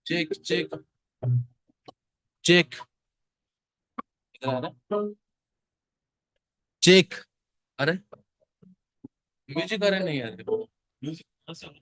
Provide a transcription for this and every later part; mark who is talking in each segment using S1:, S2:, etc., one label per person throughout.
S1: Check check check. इधर आ रहा। Check. अरे म्यूजिक, अरे नहीं यार, म्यूजिक कहाँ से आ रहा है?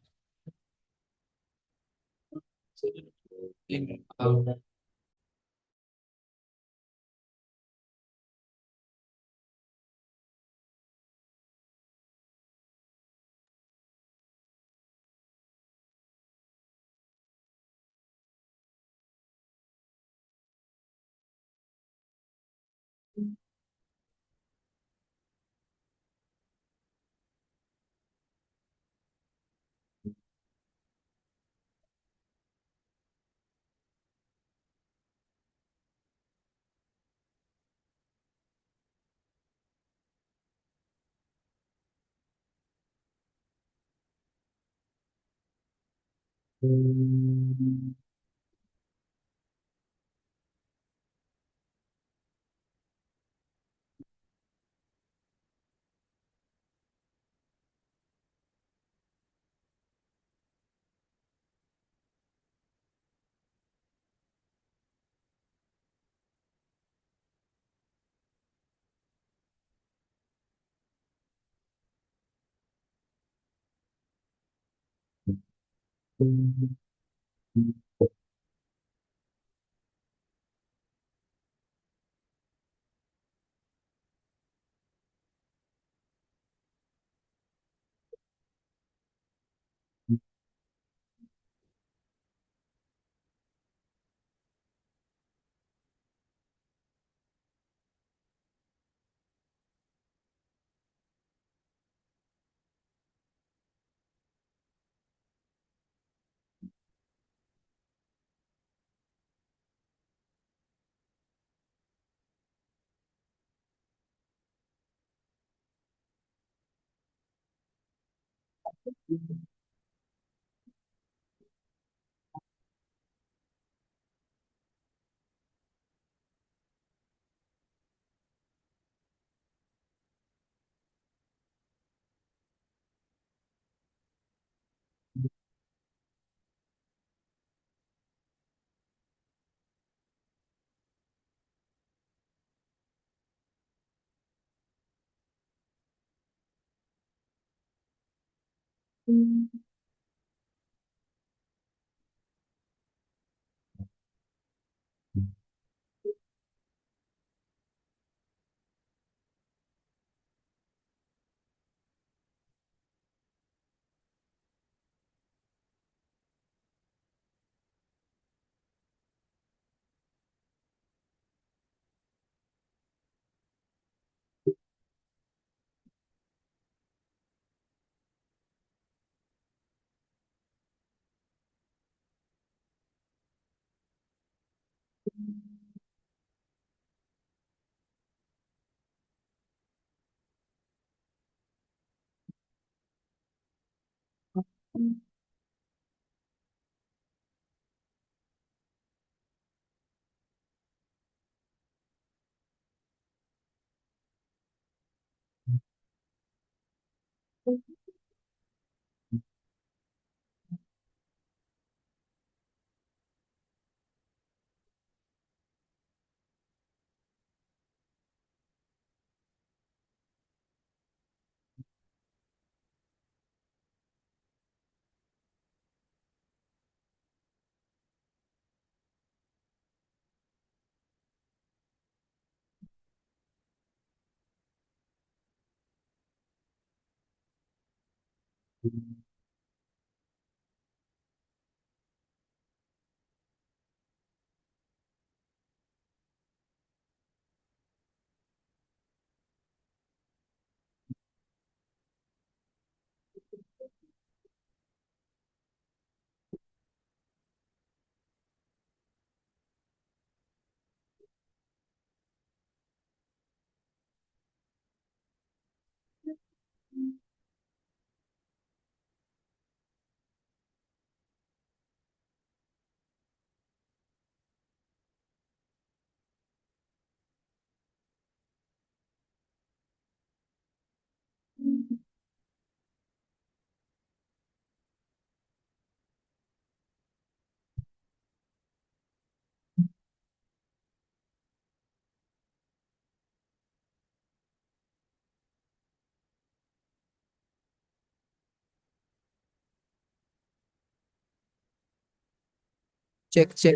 S2: Check, check.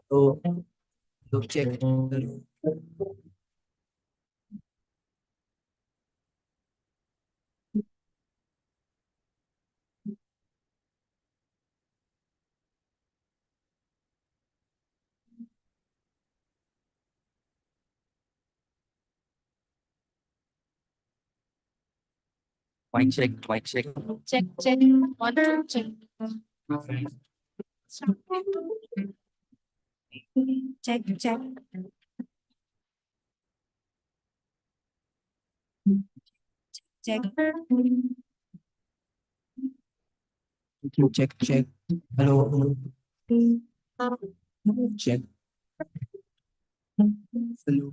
S2: Hello, hello, check. Hello. Mic check, mic check.
S3: Check, check, one, two, check. Check, check, check.
S2: Check, check. Hello, hello. Check. Hello.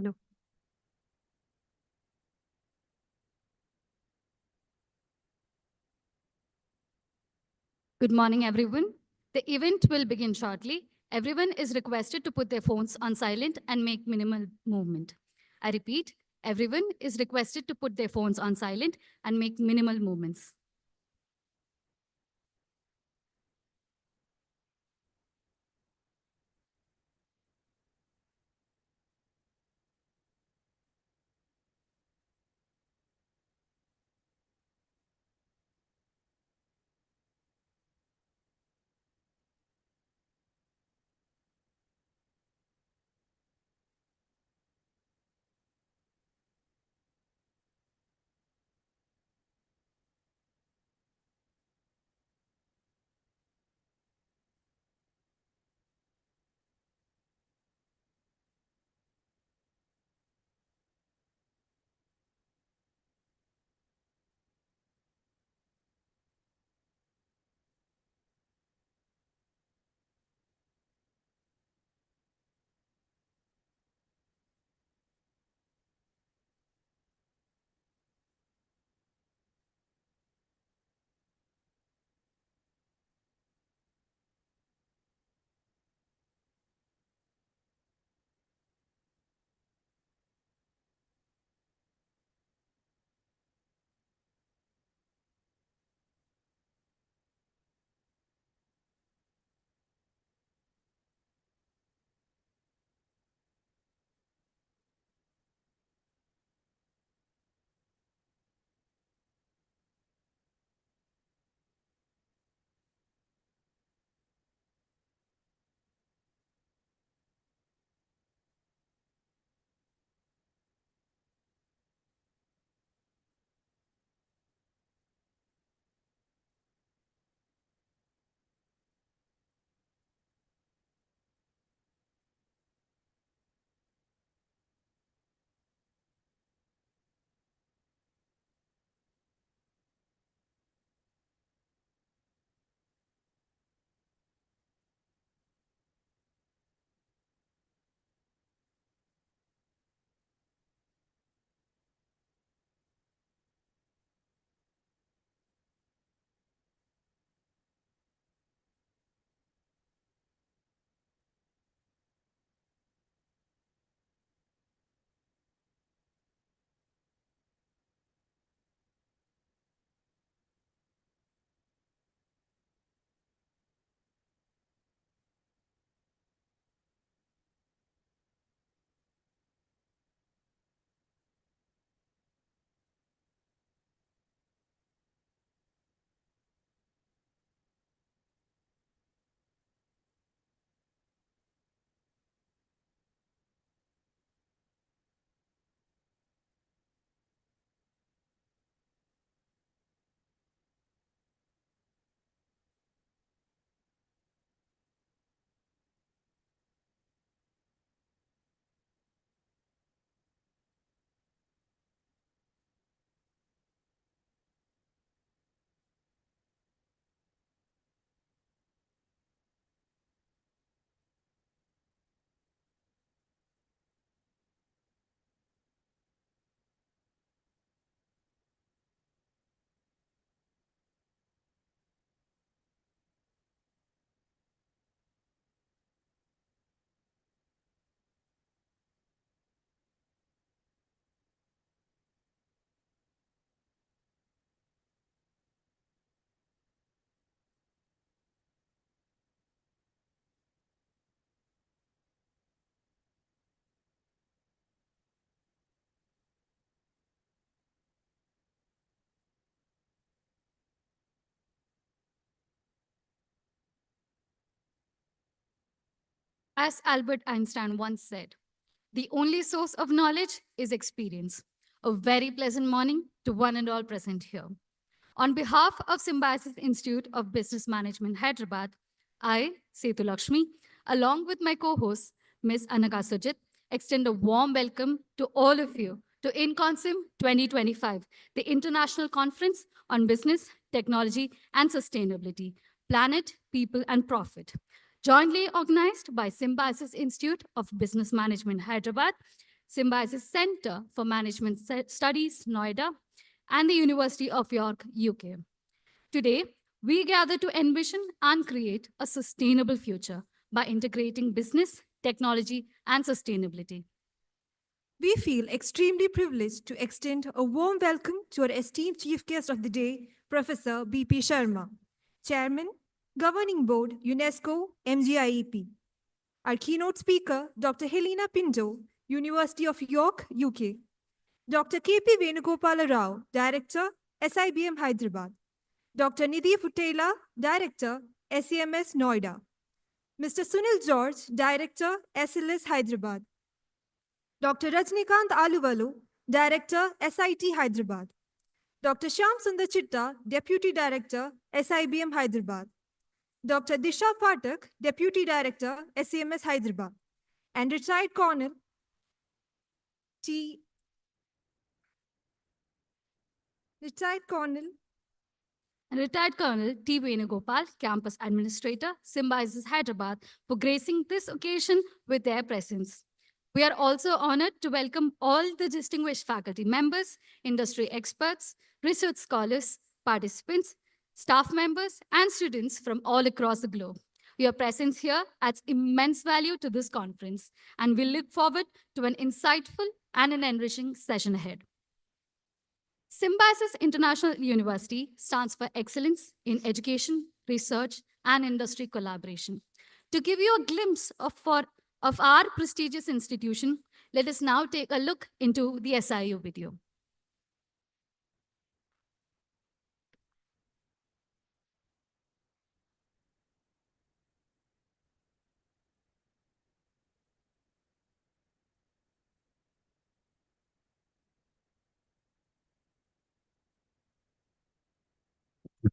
S3: Hello. Good morning, everyone. The event will begin shortly. Everyone is requested to put their phones on silent and make minimal movement. I repeat, everyone is requested to put their phones on silent and make minimal movements. As Albert Einstein once said, the only source of knowledge is experience. A very pleasant morning to one and all present here. On behalf of Symbiosis Institute of Business Management, Hyderabad, I, Setu Lakshmi, along with my co-host, Ms. Anaka Sujit, extend a warm welcome to all of you to Inconsym 2025, the International Conference on Business, Technology, and Sustainability, Planet, People, and Profit. Jointly organized by Symbiosis Institute of Business Management, Hyderabad, Symbiosis Center for Management Studies, Noida, and the University of York, UK. Today, we gather to envision and create a sustainable future by integrating business, technology, and sustainability.
S4: We feel extremely privileged to extend a warm welcome to our esteemed Chief Guest of the Day, Professor B.P. Sharma, Chairman, Governing Board, UNESCO, MGIEP. Our keynote speaker, Dr. Helena Pinto, University of York, UK. Dr. K.P. Venugopala Rao, Director, SIBM Hyderabad. Dr. Nidhi Futela, Director, SEMS Noida. Mr. Sunil George, Director, SLS Hyderabad. Dr. Rajnikant Aluvalu, Director, SIT Hyderabad. Dr. Shyam Sundar Chitta, Deputy Director, SIBM Hyderabad. Dr. Disha Pathak, Deputy Director, SEMS Hyderabad. And retired Colonel T. Retired Colonel
S3: And retired Colonel T. Venugopal, Campus Administrator, Symbiosis Hyderabad, for gracing this occasion with their presence. We are also honored to welcome all the distinguished faculty members, industry experts, research scholars, participants, staff members, and students from all across the globe. Your presence here adds immense value to this conference, and we look forward to an insightful and an enriching session ahead. Symbiosis International University stands for excellence in education, research, and industry collaboration. To give you a glimpse of our prestigious institution, let us now take a look into the SIU video.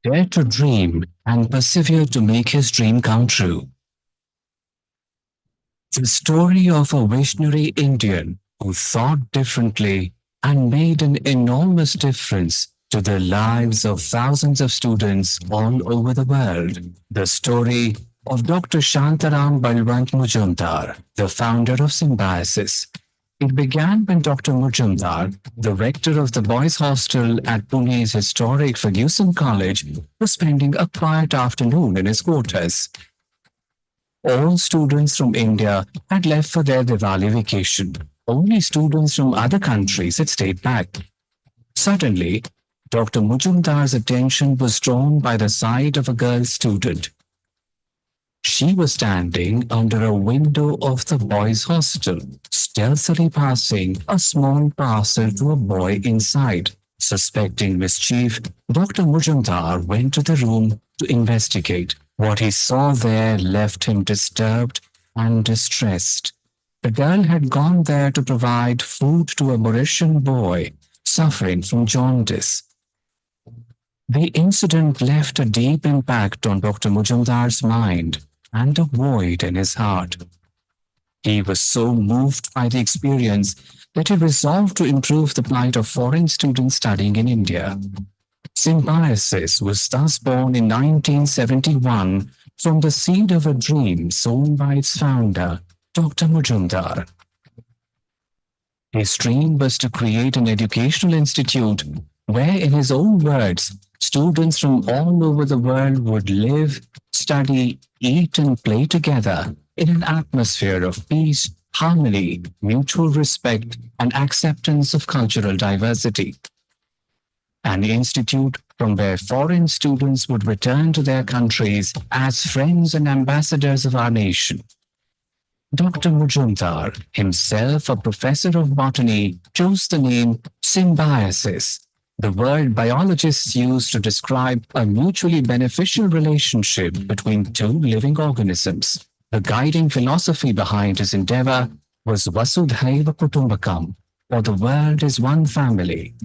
S5: Dare to dream and persevere to make his dream come true. The story of a visionary Indian who thought differently and made an enormous difference to the lives of thousands of students all over the world. The story of Dr. Shantaram Balwant Mujumdar, the founder of Symbiosis. It began when Dr. Mujumdar, the rector of the boys' hostel at Pune's historic Ferguson College, was spending a quiet afternoon in his quarters. All students from India had left for their Diwali vacation. Only students from other countries had stayed back. Suddenly, Dr. Mujumdar's attention was drawn by the sight of a girl student. She was standing under a window of the boys' hostel, stealthily passing a small parcel to a boy inside. Suspecting mischief, Dr. Mujumdar went to the room to investigate. What he saw there left him disturbed and distressed. The girl had gone there to provide food to a Mauritian boy suffering from jaundice. The incident left a deep impact on Dr. Mujumdar's mind and a void in his heart. He was so moved by the experience that he resolved to improve the plight of foreign students studying in India. Symbiosis was thus born in 1971 from the seed of a dream sown by its founder, Dr. Mujumdar. His dream was to create an educational institute where, in his own words, students from all over the world would live, study, eat, and play together in an atmosphere of peace, harmony, mutual respect, and acceptance of cultural diversity. An institute from where foreign students would return to their countries as friends and ambassadors of our nation. Dr. Mujumdar, himself a professor of botany, chose the name symbiosis, the word biologists use to describe a mutually beneficial relationship between two living organisms. The guiding philosophy behind his endeavor was Vasudhaiva Kutumbakam, or the world is one family.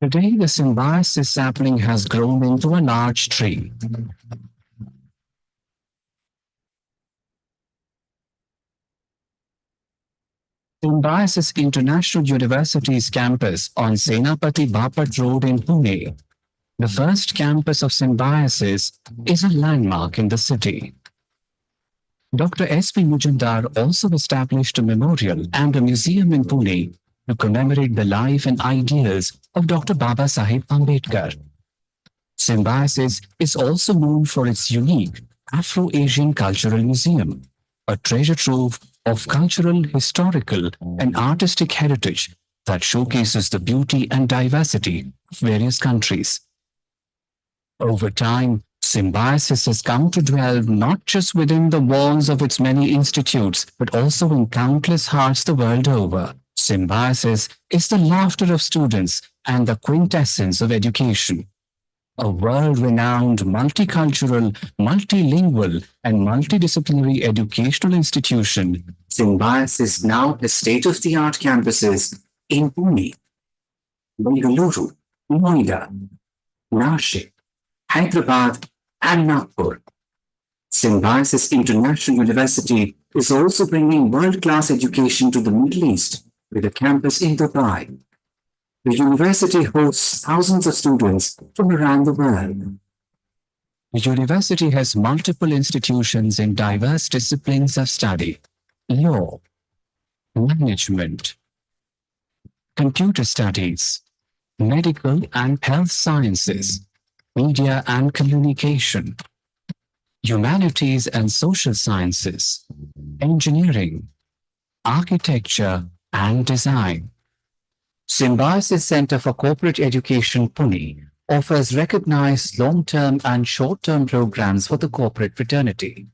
S5: Today, the symbiosis sapling has grown into a large tree. Symbiosis International University's campus on Senapati Bapat Road in Pune, the first campus of Symbiosis, is a landmark in the city. Dr. S.P. Mujumdar also established a memorial and a museum in Pune to commemorate the life and ideals of Dr. Baba Saheb Ambedkar. Symbiosis is also known for its unique Afro-Asian Cultural Museum, a treasure trove of cultural, historical, and artistic heritage that showcases the beauty and diversity of various countries. Over time, Symbiosis has come to dwell not just within the walls of its many institutes, but also in countless hearts the world over. Symbiosis is the laughter of students and the quintessence of education. A world-renowned, multicultural, multilingual, and multidisciplinary educational institution, Symbiosis now has state-of-the-art campuses in Pune, Bengaluru, Noida, Nashik, Hyderabad, and Nagpur. Symbiosis International University is also bringing world-class education to the Middle East with a campus in Dubai. The university hosts thousands of students from around the world. The university has multiple institutions in diverse disciplines of study: law, management, computer studies, medical and health sciences, media and communication, humanities and social sciences, engineering, architecture, and design. Symbiosis Center for Corporate Education, Pune, offers recognized long-term and short-term programs for the corporate fraternity.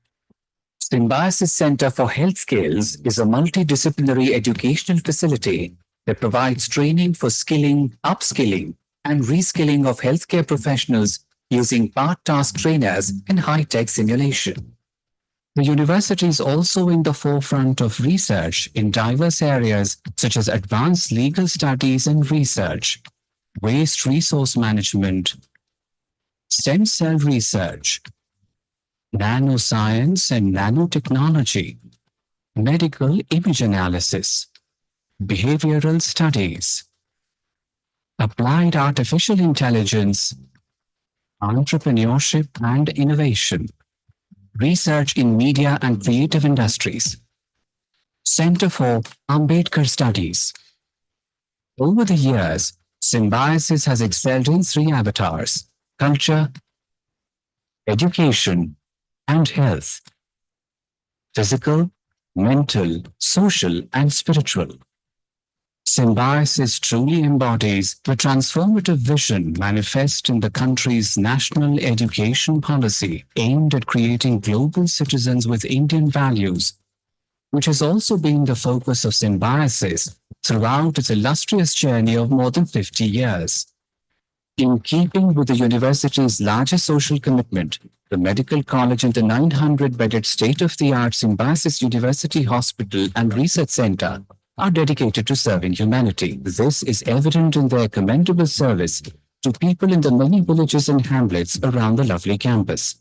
S5: Symbiosis Center for Health Skills is a multidisciplinary educational facility that provides training for skilling, upskilling, and reskilling of healthcare professionals using part-task trainers and high-tech simulation. The university is also in the forefront of research in diverse areas such as advanced legal studies and research, waste resource management, stem cell research, nanoscience and nanotechnology, medical image analysis, behavioral studies, applied artificial intelligence, entrepreneurship and innovation, research in media and creative industries, Center for Ambedkar Studies. Over the years, Symbiosis has excelled in three avatars: culture, education, and health. Physical, mental, social, and spiritual. Symbiosis truly embodies the transformative vision manifest in the country's national education policy aimed at creating global citizens with Indian values, which has also been the focus of Symbiosis throughout its illustrious journey of more than 50 years. In keeping with the university's largest social commitment, the Medical College and the 900-bedded state-of-the-art Symbiosis University Hospital and Research Center are dedicated to serving humanity. This is evident in their commendable service to people in the many villages and hamlets around the lovely campus.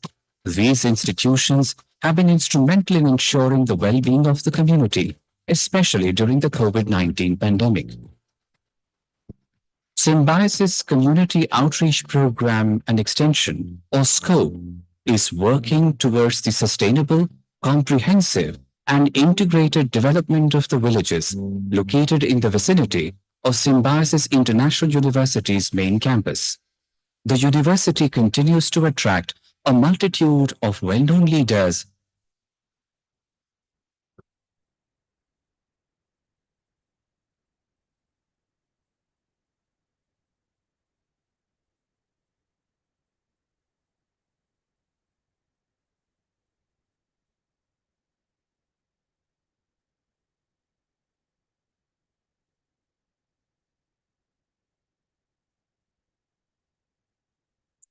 S5: These institutions have been instrumental in ensuring the well-being of the community, especially during the COVID-19 pandemic. Symbiosis Community Outreach Program and Extension, or SCOPE, is working towards the sustainable, comprehensive, and integrated development of the villages located in the vicinity of Symbiosis International University's main campus. The university continues to attract a multitude of well-known leaders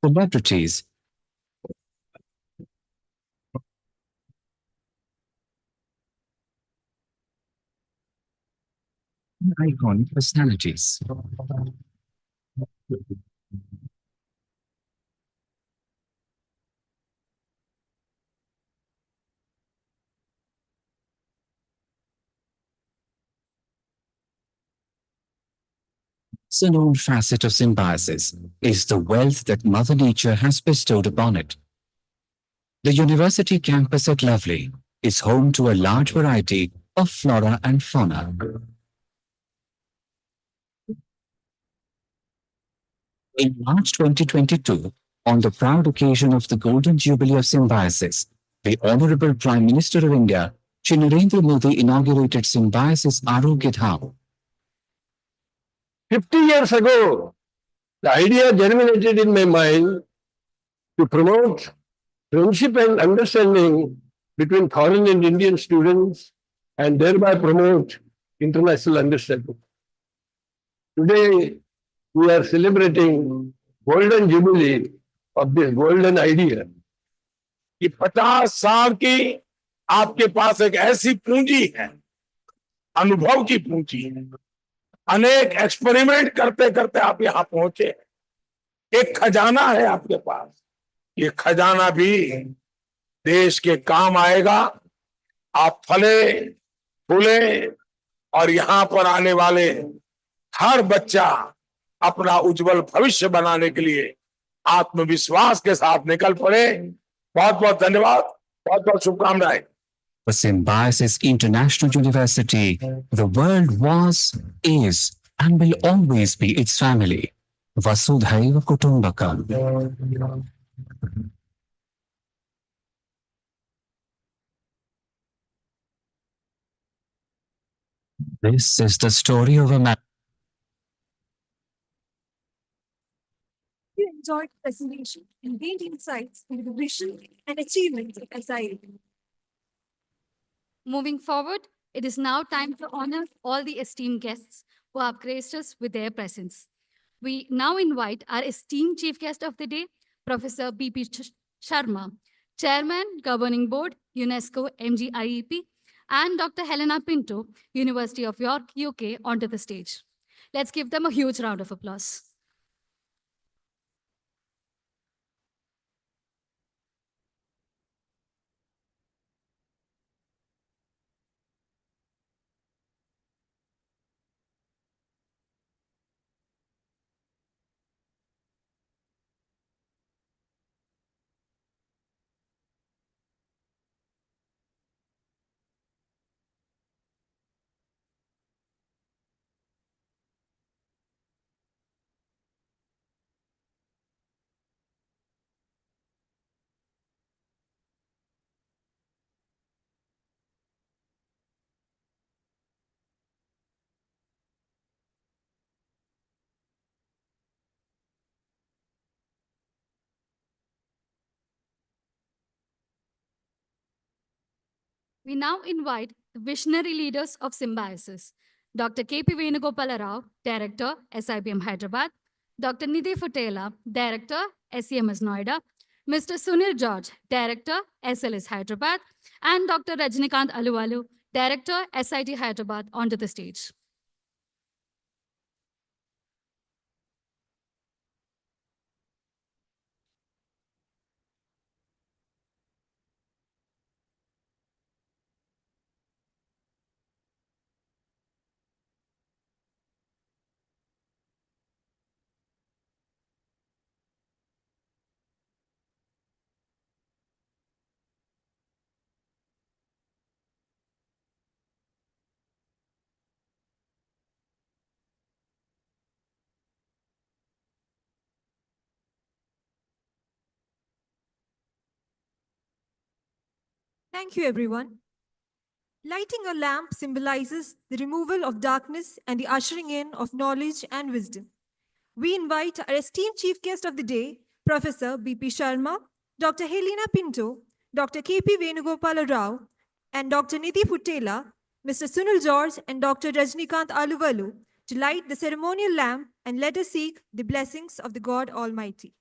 S5: celebrities, and iconic personalities. So known facet of symbiosis is the wealth that Mother Nature has bestowed upon it. The university campus at Lovely is home to a large variety of flora and fauna. In March 2022, on the proud occasion of the Golden Jubilee of Symbiosis, the Honorable Prime Minister of India, Shri Narendra Modi, inaugurated Symbiosis Arogya Dham.
S6: 50 years ago, the idea germinated in my mind to promote friendship and understanding between foreign and Indian students and thereby promote international understanding. Today, we are celebrating golden jubilee of this golden idea.
S7: कि 50 साल की आपके पास एक ऐसी पूंजी है, अनुभव की पूंजी है, अनेक एक्सपेरिमेंट करते करते आप यहां पहुंचे, एक खजाना है आपके पास, ये खजाना भी देश के काम आएगा। आप फले फूले और यहां पर आने वाले हर बच्चा अपना उज्जवल भविष्य बनाने के लिए आत्मविश्वास के साथ निकल पड़े। बहुत बहुत धन्यवाद, बहुत बहुत शुभकामनाएं।
S5: For Symbiosis International University, the world was, is, and will always be its family. Vasudhaiva Kutumbakam. This is the story of a man.
S4: You enjoyed the presentation and gained insights into the vision and achievements of SIBM.
S3: Moving forward, it is now time to honor all the esteemed guests who have graced us with their presence. We now invite our esteemed chief guest of the day, Professor B.P. Sharma, Chairman, Governing Board, UNESCO MGIEP, and Dr. Helena Pinto, University of York, UK, onto the stage. Let's give them a huge round of applause. We now invite the visionary leaders of Symbiosis, Dr. K.P. Venugopala Rao, Director, SIBM Hyderabad, Dr. Nidhi Futela, Director, SEMS Noida, Mr. Sunil George, Director, SLS Hyderabad, and Dr. Rajnikant Aluwalu, Director, SIT Hyderabad, onto the stage.
S4: Thank you, everyone. Lighting a lamp symbolizes the removal of darkness and the ushering in of knowledge and wisdom. We invite our esteemed chief guest of the day, Professor B.P. Sharma, Dr. Helena Pinto, Dr. K.P. Venugopala Rao, and Dr. Nidhi Futela, Mr. Sunil George, and Dr. Rajnikant Aluvalu to light the ceremonial lamp and let us seek the blessings of the God Almighty.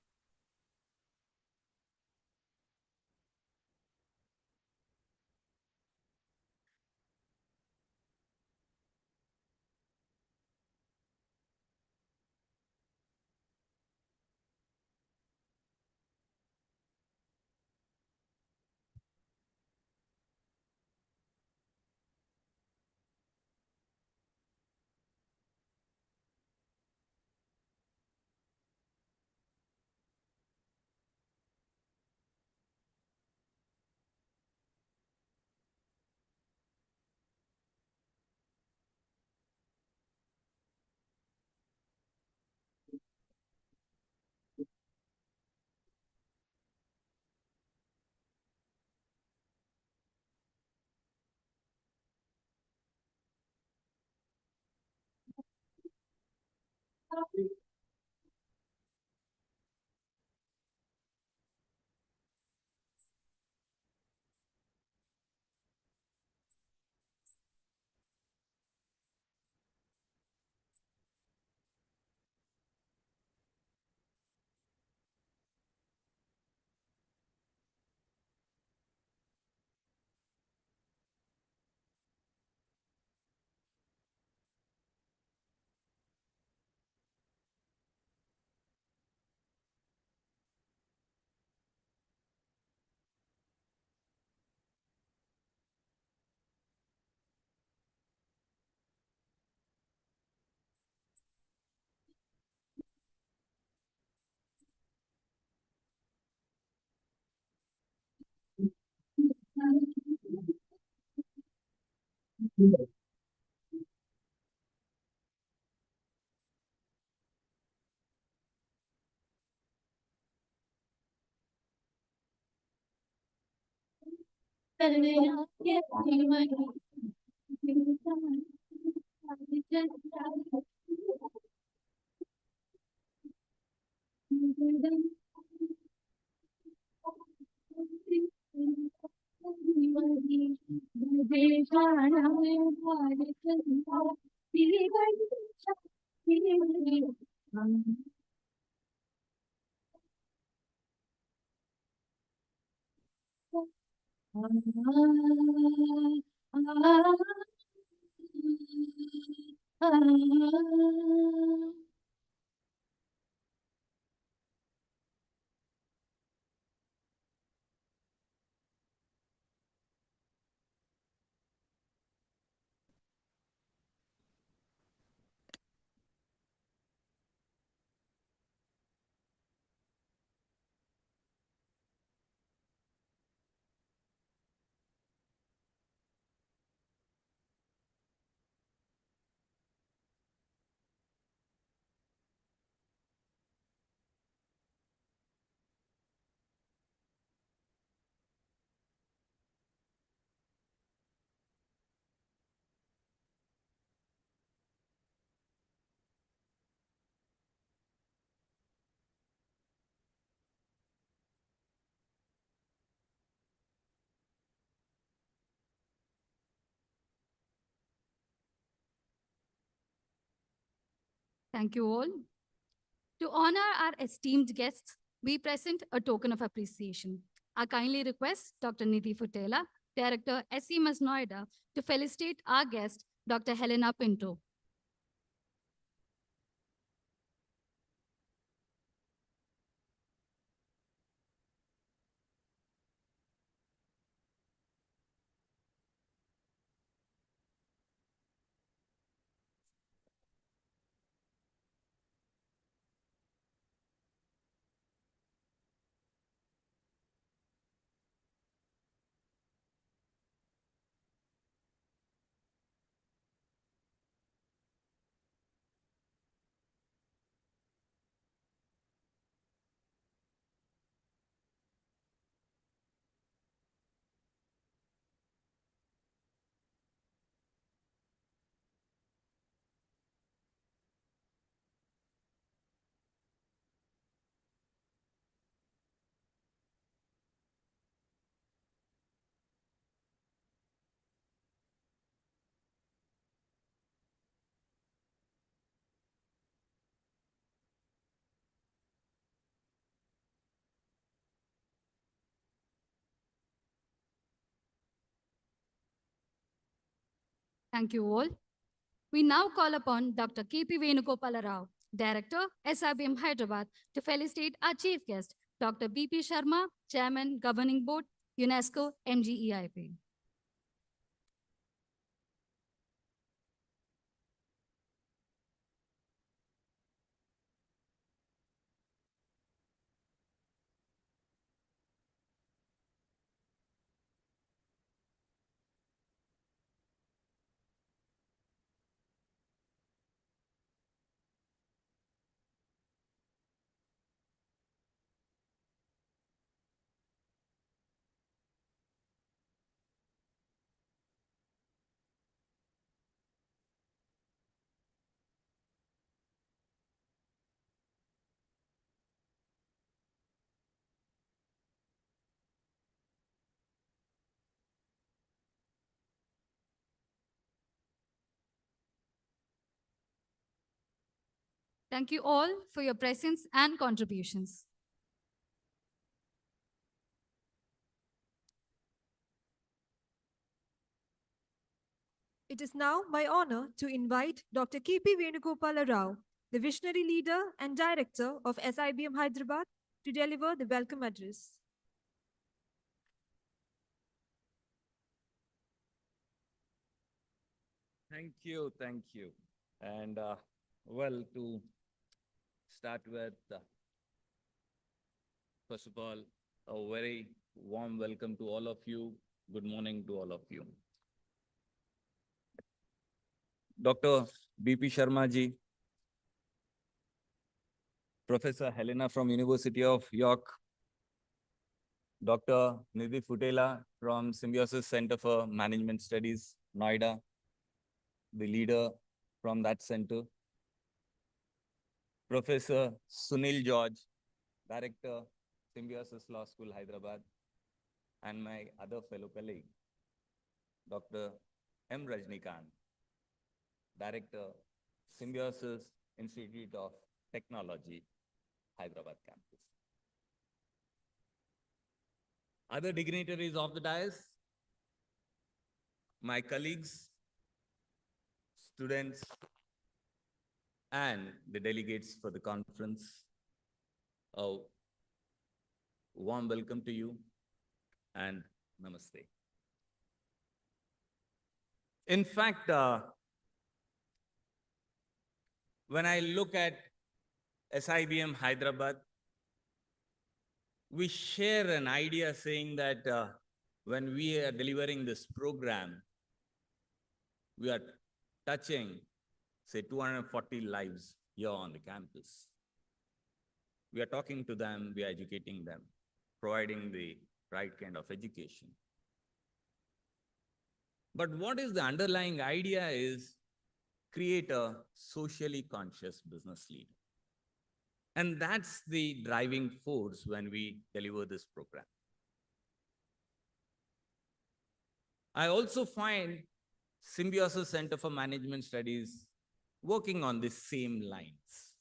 S3: Thank you all. To honor our esteemed guests, we present a token of appreciation. I kindly request Dr. Nidhi Futela, Director, SIBM-H Noida, to felicitate our guest, Dr. Helena Pinto. Thank you all. We now call upon Dr. K.P. Venugopala Rao, Director, SIBM Hyderabad, to felicitate our chief guest, Dr. B.P. Sharma, Chairman, Governing Board, UNESCO, MGEIP. Thank you all for your presence and contributions.
S4: It is now my honor to invite Dr. K.P. Venugopala Rao, the visionary leader and director of SIBM Hyderabad, to deliver the welcome address.
S8: Thank you, thank you. And well, to start with, first of all, a very warm welcome to all of you. Good morning to all of you. Dr. B.P. Sharma ji, Professor Helena from University of York, Dr. Nidhi Futela from Symbiosis Center for Management Studies, Noida, the leader from that center, Professor Sunil George, Director, Symbiosis Law School, Hyderabad, and my other fellow colleague, Dr. M. Rajnikant, Director, Symbiosis Institute of Technology, Hyderabad campus. Other dignitaries of the dais, my colleagues, students, and the delegates for the conference, a warm welcome to you and namaste. In fact, when I look at SIBM Hyderabad, we share an idea saying that when we are delivering this program, we are touching, say, 240 lives here on the campus. We are talking to them, we are educating them, providing the right kind of education. But what is the underlying idea is create a socially conscious business leader. And that's the driving force when we deliver this program. I also find Symbiosis Center for Management Studies working on the same lines.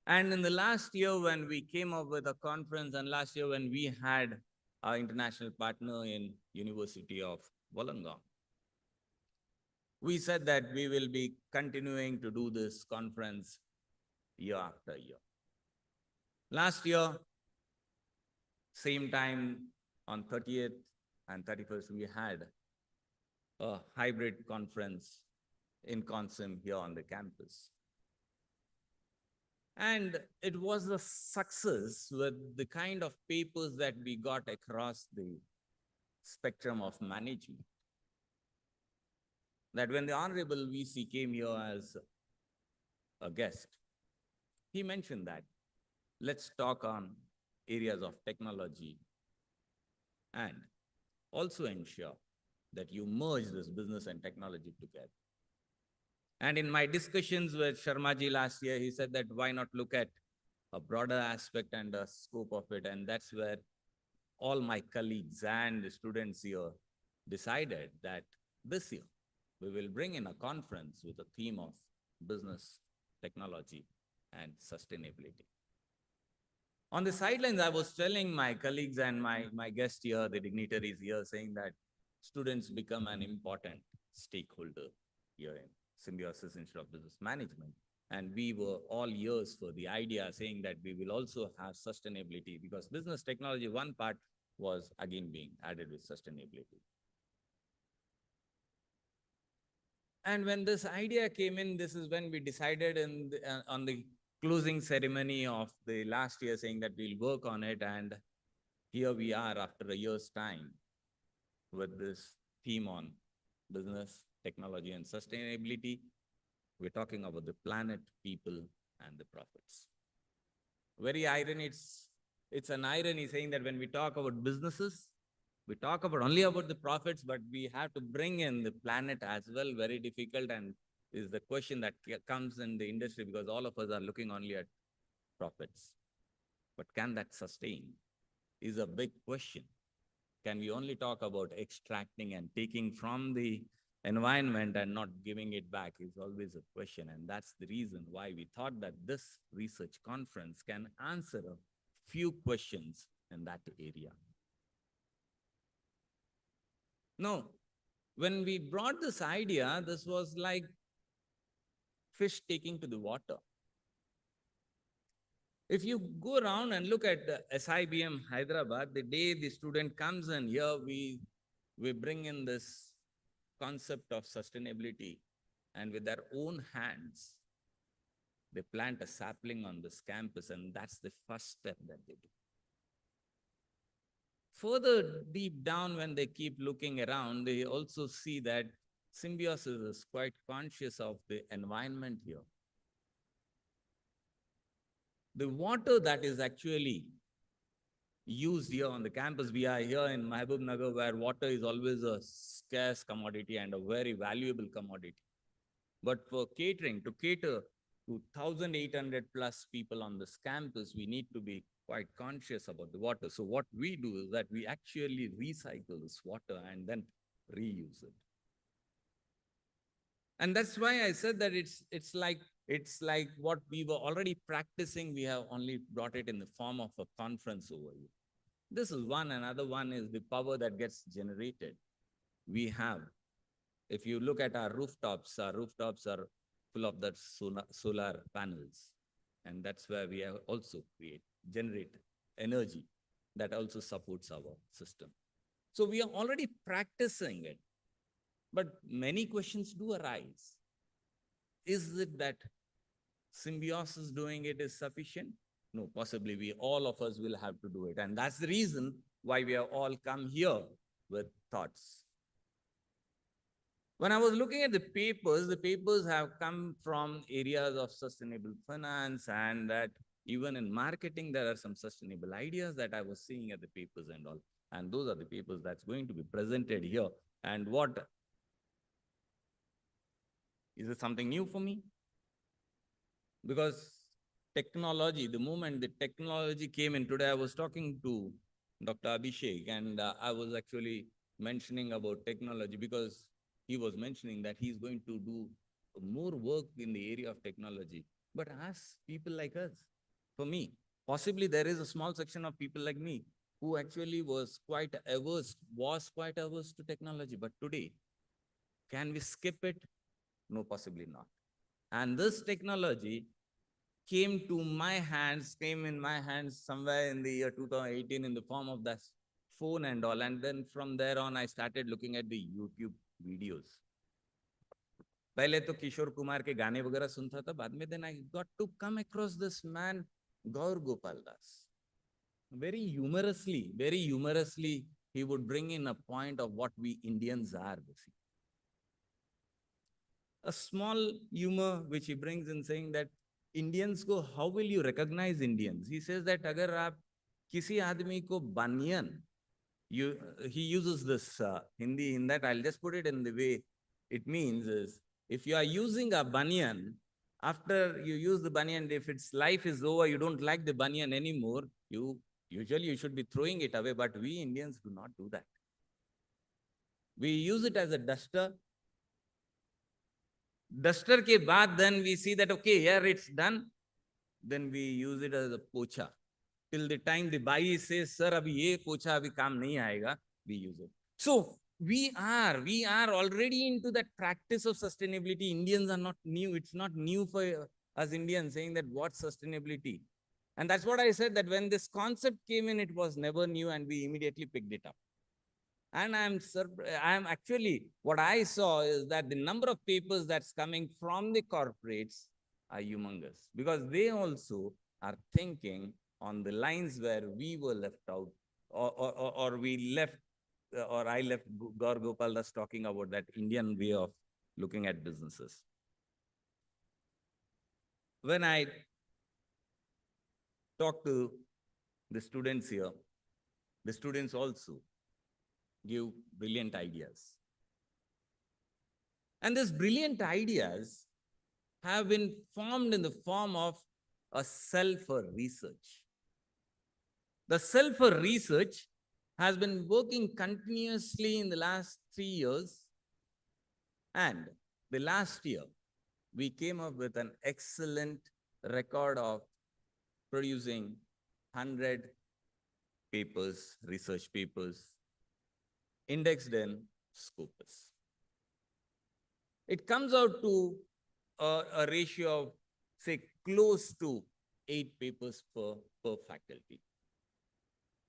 S8: And in the last year when we came up with a conference, and last year when we had our international partner in University of Wollongong, we said that we will be continuing to do this conference year after year. Last year, same time on 30th and 31st, we had a hybrid conference in Inconsym here on the campus. And it was a success with the kind of papers that we got across the spectrum of management. That when the Honorable VC came here as a guest, he mentioned that let's talk on areas of technology and also ensure that you merge this business and technology together. And in my discussions with Sharmaji last year, he said that why not look at a broader aspect and a scope of it. And that's where all my colleagues and the students here decided that this year we will bring in a conference with a theme of business, technology, and sustainability. On the sidelines, I was telling my colleagues and my guests here, the dignitaries here, saying that students become an important stakeholder here in Symbiosis Institute of Business Management. And we were all ears for the idea saying that we will also have sustainability, because business technology, one part was again being added with sustainability. And when this idea came in, this is when we decided on the closing ceremony of the last year saying that we'll work on it. And here we are after a year's time with this theme on business, technology, and sustainability. We're talking about the planet, people, and the profits. Very irony, it's an irony saying that when we talk about businesses, we talk about only about the profits, but we have to bring in the planet as well. Very difficult, and is the question that comes in the industry, because all of us are looking only at profits. But can that sustain is a big question. Can we only talk about extracting and taking from the environment and not giving it back is always a question. And that's the reason why we thought that this research conference can answer a few questions in that area. No, when we brought this idea, this was like fish taking to the water. If you go around and look at the SIBM Hyderabad, the day the student comes in here, we bring in this concept of sustainability, and with their own hands, they plant a sapling on this campus, and that's the first step that they do. Further deep down, when they keep looking around, they also see that Symbiosis is quite conscious of the environment here. The water that is actually used here on the campus, we are here in Mahbub Nagar, where water is always a scarce commodity and a very valuable commodity. But for catering, to cater to 1,800 plus people on this campus, we need to be quite conscious about the water. So what we do is that we actually recycle this water and then reuse it. And that's why I said that it's like what we were already practicing. We have only brought it in the form of a conference over here. This is one. Another one is the power that gets generated. We have, if you look at our rooftops are full of that solar panels. And that's where we have also generate energy that also supports our system. So we are already practicing it. But many questions do arise. Is it that Symbiosis doing it is sufficient? No, possibly all of us will have to do it. And that's the reason why we have all come here with thoughts. When I was looking at the papers have come from areas of sustainable finance, and that even in marketing, there are some sustainable ideas that I was seeing at the papers and all. And those are the papers that's going to be presented here. And what is it something new for me? Because technology, the moment the technology came in today, I was talking to Dr. Abhishek, and I was actually mentioning about technology because he was mentioning that he's going to do more work in the area of technology. But as people like us, for me, possibly there is a small section of people like me who actually was quite averse to technology. But today, can we skip it? No, possibly not. And this technology came in my hands somewhere in the year 2018 in the form of that phone and all. And then from there on, I started looking at the YouTube videos. पहले तो किशोर कुमार के गाने वगैरह सुनता था, बाद में then I got to come across this man, Gaur Gopal Das. Very humorously, he would bring in a point of what we Indians are, basically. A small humor which he brings in saying that Indians go, how will you recognize Indians? He says that agar aap kisi aadmi ko banyan, he uses this Hindi in that, I'll just put it in the way it means is, if you are using a banyan, after you use the banyan, if its life is over, you don't like the banyan anymore, usually you should be throwing it away, but we Indians do not do that. We use it as a duster. Duster ke baad, then we see that, okay, here it's done. Then we use it as a pocha. Till the time the bai says, sir, abhi ye pocha abhi kaam nahi aayega, we use it. So we are already into that practice of sustainability. Indians are not new. It's not new for us Indians saying that what sustainability. And that's what I said, that when this concept came in, it was never new, and we immediately picked it up. And I'm actually, what I saw is that the number of papers that's coming from the corporates are humongous, because they also are thinking on the lines where we were left out, or I left Gaur Gopal Das talking about that Indian way of looking at businesses. When I talk to the students here, the students also give brilliant ideas. And these brilliant ideas have been formed in the form of a cell for research. The cell for research has been working continuously in the last 3 years And the last year, we came up with an excellent record of producing 100 papers, research papers, indexed in Scopus. It comes out to a ratio of, say, close to 8 papers per faculty.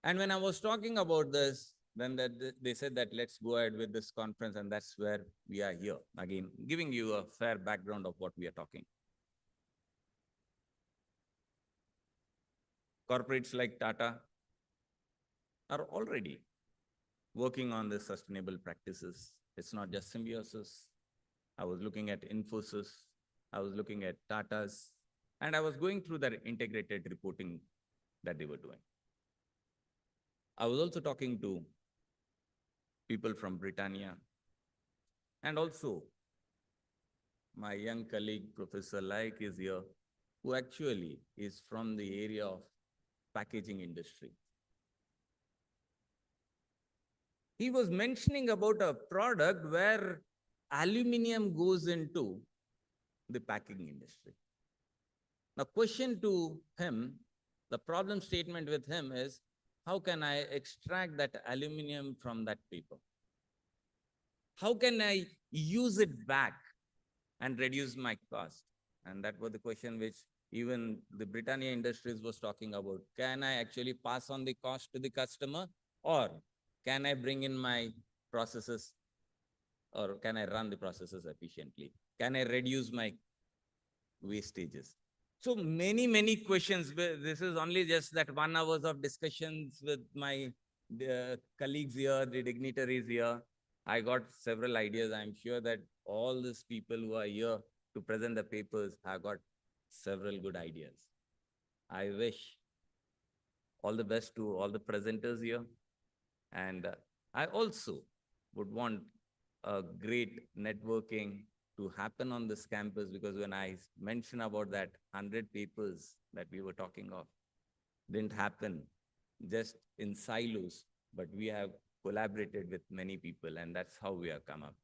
S8: And when I was talking about this, then they said that let's go ahead with this conference, and that's where we are here. Again, giving you a fair background of what we are talking. Corporates like Tata are already working on the sustainable practices. It's not just Symbiosis. I was looking at Infosys. I was looking at Tata's, and I was going through their integrated reporting that they were doing. I was also talking to people from Britannia, and also my young colleague, Professor Laik, is here, who actually is from the area of packaging industry. He was mentioning about a product where aluminum goes into the packaging industry. Now, question to him, the problem statement with him is, how can I extract that aluminum from that paper? How can I use it back and reduce my cost? And that was the question which even the Britannia Industries was talking about. Can I actually pass on the cost to the customer, or can I bring in my processes, or can I run the processes efficiently? Can I reduce my wastages? So many questions. This is only just that 1 hour of discussions with my colleagues here, the dignitaries here. I got several ideas. I'm sure that all these people who are here to present the papers have got several good ideas. I wish all the best to all the presenters here. And I also would want a great networking to happen on this campus, because when I mentioned about that 100 papers that we were talking of, didn't happen just in silos, but we have collaborated with many people, and that's how we have come up.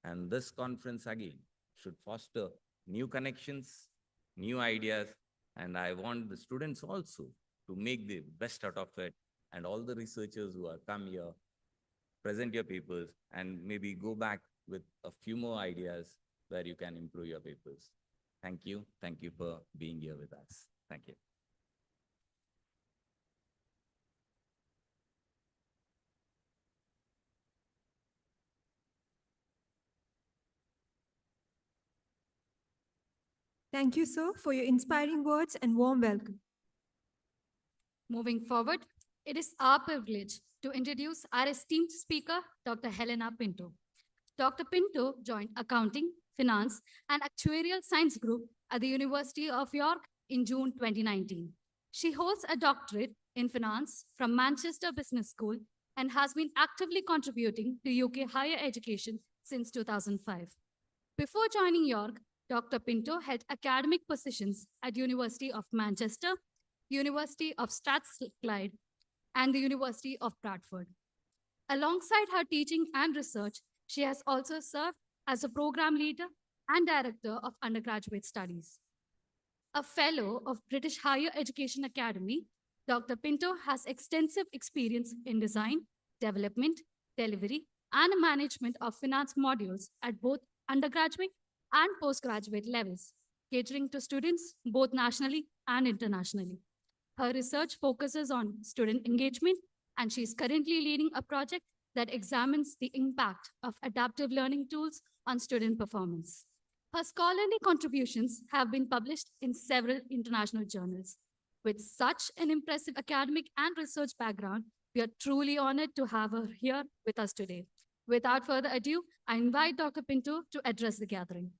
S8: And this conference again should foster new connections, new ideas, and I want the students also to make the best out of it, and all the researchers who are come here, present your papers, and maybe go back with a few more ideas where you can improve your papers. Thank you. Thank you for being here with us. Thank you.
S4: Thank you, sir, for your inspiring words and warm welcome.
S3: Moving forward, it is our privilege to introduce our esteemed speaker, Dr. Helena Pinto. Dr. Pinto joined Accounting, Finance, and Actuarial Science Group at the University of York in June 2019. She holds a doctorate in finance from Manchester Business School and has been actively contributing to UK higher education since 2005. Before joining York, Dr. Pinto held academic positions at University of Manchester, University of Strathclyde, and the University of Bradford. Alongside her teaching and research, she has also served as a program leader and director of undergraduate studies. A fellow of British Higher Education Academy, Dr. Pinto has extensive experience in design, development, delivery, and management of finance modules at both undergraduate and postgraduate levels, catering to students both nationally and internationally. Her research focuses on student engagement, and she is currently leading a project that examines the impact of adaptive learning tools on student performance. Her scholarly contributions have been published in several international journals. With such an impressive academic and research background, we are truly honored to have her here with us today. Without further ado, I invite Dr. Pinto to address the gathering.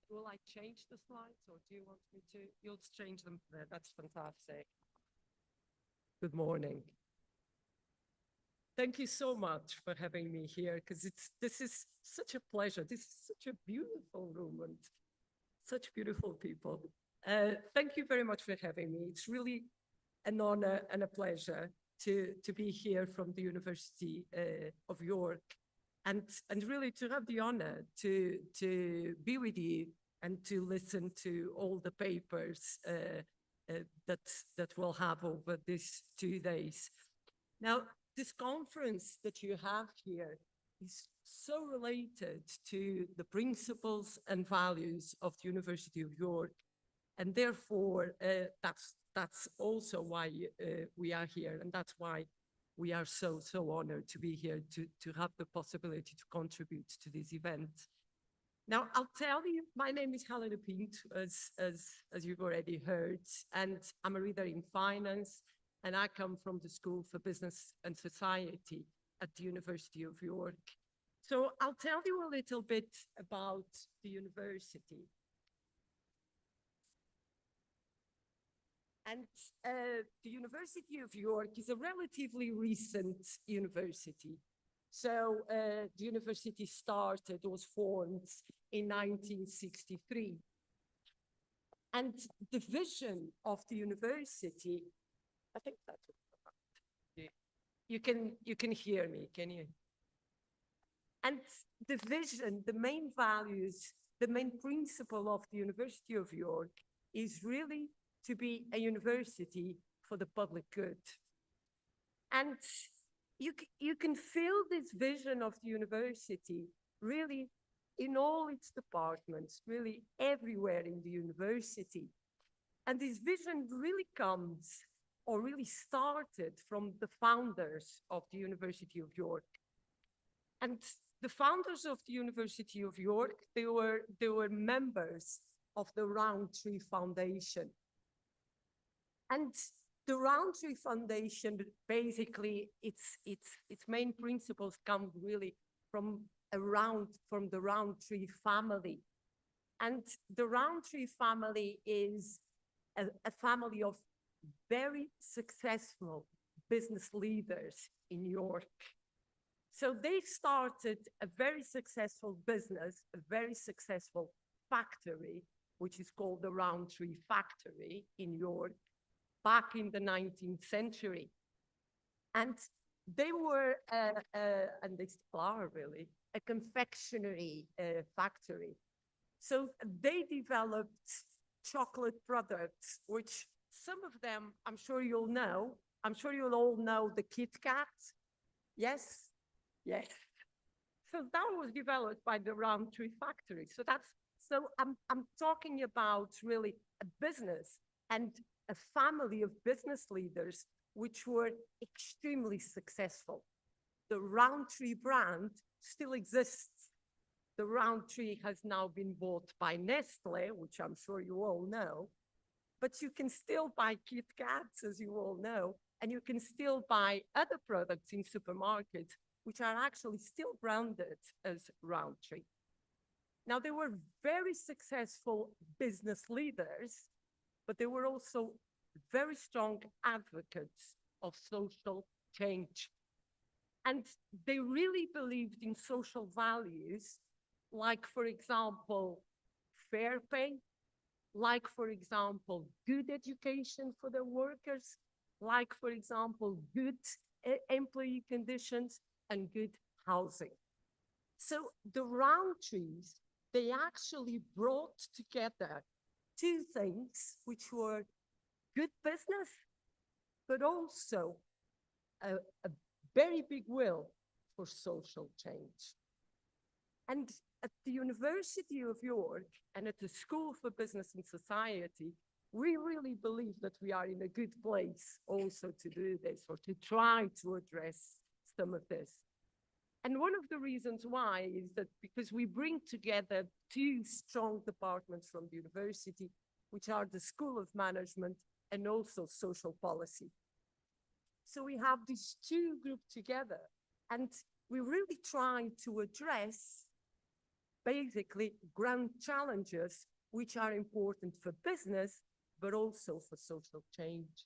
S9: Will I change the slides, or do you want me to? You'll change them there. That's fantastic. Good morning. Thank you so much for having me here, because this is such a pleasure. This is such a beautiful room and such beautiful people. Thank you very much for having me. It's really an honor and a pleasure to be here from the University of York, and really to have the honor to be with you and to listen to all the papers that we'll have over these 2 days. Now, this conference that you have here is so related to the principles and values of the University of York, and therefore that's also why we are here, and that's why we are so honored to be here to have the possibility to contribute to this event. Now, I'll tell you, my name is Helena Pint, as you've already heard, and I'm a reader in finance, and I come from the School for Business and Society at the University of York. So I'll tell you a little bit about the university. And the University of York is a relatively recent university. So the university was formed in 1963. And the vision of the university, I think that's what you can hear me, can you? And the vision, the main values, the main principle of the University of York is really to be a university for the public good. And you can feel this vision of the university really in all its departments, really everywhere in the university. And this vision really comes, or really started, from the founders of the University of York. And the founders of the University of York, they were members of the Roundtree Foundation. And the Roundtree Foundation, basically, its main principles come really from the Roundtree family. And the Roundtree family is a family of very successful business leaders in York. So they started a very successful business, a very successful factory, which is called the Roundtree Factory in York, back in the 19th century. And they were, and they still are really, a confectionery factory. So they developed chocolate products, which some of them, I'm sure you'll know. I'm sure you'll all know the Kit Kat. Yes? Yes. So that was developed by the Roundtree Factory. So I'm talking about really a business and a family of business leaders which were extremely successful. The Roundtree brand still exists. The Roundtree has now been bought by Nestle, which I'm sure you all know, but you can still buy Kit Kats, as you all know, and you can still buy other products in supermarkets, which are actually still branded as Roundtree. Now, they were very successful business leaders, but they were also very strong advocates of social change. And they really believed in social values, like, for example, fair pay, like, for example, good education for their workers, like, for example, good employee conditions and good housing. So the Roundtrees, they actually brought together two things which were good business, but also a very big will for social change. And at the University of York and at the School for Business and Society, we really believe that we are in a good place also to do this, or to try to address some of this. And one of the reasons why is that because we bring together two strong departments from the university, which are the School of Management and also Social Policy. So we have these two groups together, and we really try to address basically grand challenges which are important for business, but also for social change.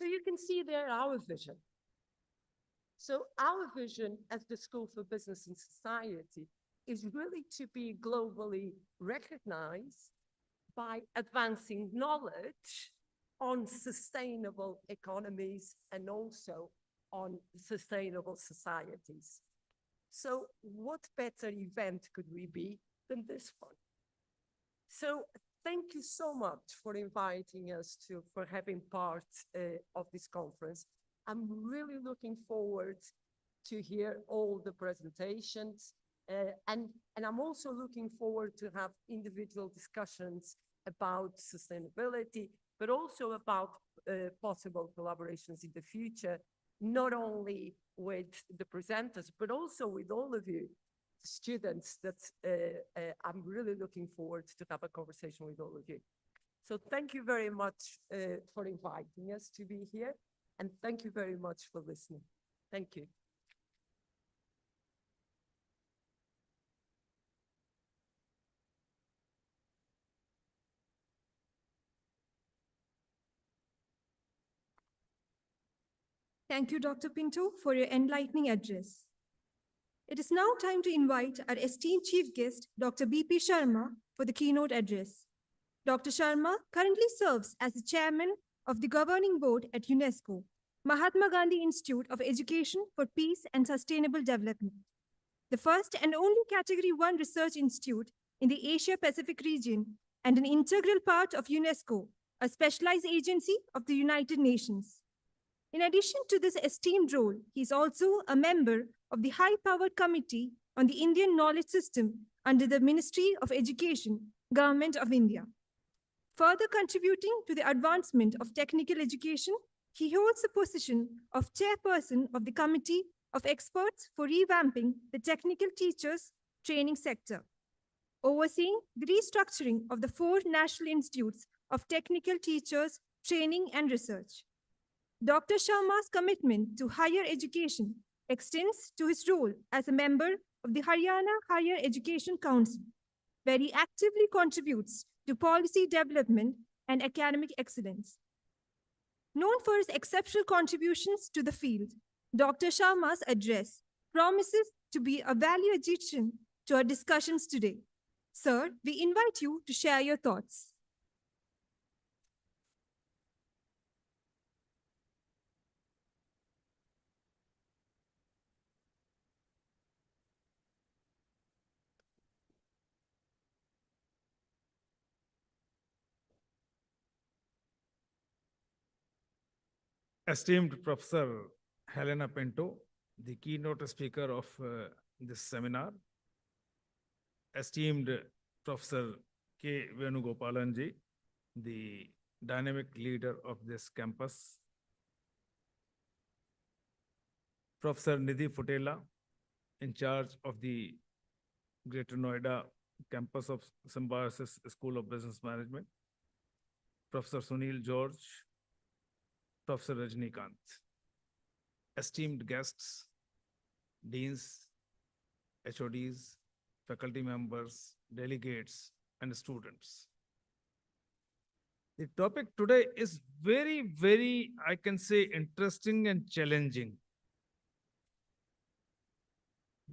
S9: So you can see there our vision. So our vision as the School for Business and Society is really to be globally recognized by advancing knowledge on sustainable economies and also on sustainable societies. So what better event could we be than this one? So thank you so much for inviting us for having part of this conference. I'm really looking forward to hear all the presentations. And I'm also looking forward to have individual discussions about sustainability, but also about possible collaborations in the future, not only with the presenters, but also with all of you students that I'm really looking forward to have a conversation with all of you. So thank you very much for inviting us to be here. And thank you very much for listening. Thank you.
S4: Thank you, Dr. Pinto, for your enlightening address. It is now time to invite our esteemed chief guest, Dr. B.P. Sharma, for the keynote address. Dr. Sharma currently serves as the chairman of the governing board at UNESCO, Mahatma Gandhi Institute of Education for Peace and Sustainable Development, the first and only Category 1 research institute in the Asia-Pacific region and an integral part of UNESCO, a specialized agency of the United Nations. In addition to this esteemed role, he is also a member of the high-powered committee on the Indian knowledge system under the Ministry of Education, Government of India. Further contributing to the advancement of technical education, he holds the position of chairperson of the Committee of Experts for Revamping the Technical Teachers Training Sector, overseeing the restructuring of the 4 national institutes of technical teachers training and research. Dr. Sharma's commitment to higher education extends to his role as a member of the Haryana Higher Education Council, where he actively contributes to policy development and academic excellence. Known for his exceptional contributions to the field, Dr. Sharma's address promises to be a value addition to our discussions today. Sir, we invite you to share your thoughts.
S10: Esteemed Professor Helena Pinto, the keynote speaker of this seminar, esteemed Professor K. Venugopalanji, the dynamic leader of this campus, Professor Nidhi Futela, in charge of the Greater Noida campus of Symbiosis School of Business Management, Professor Sunil George, Professor Rajnikant, esteemed guests, deans, HODs, faculty members, delegates, and students. The topic today is very, I can say, interesting and challenging.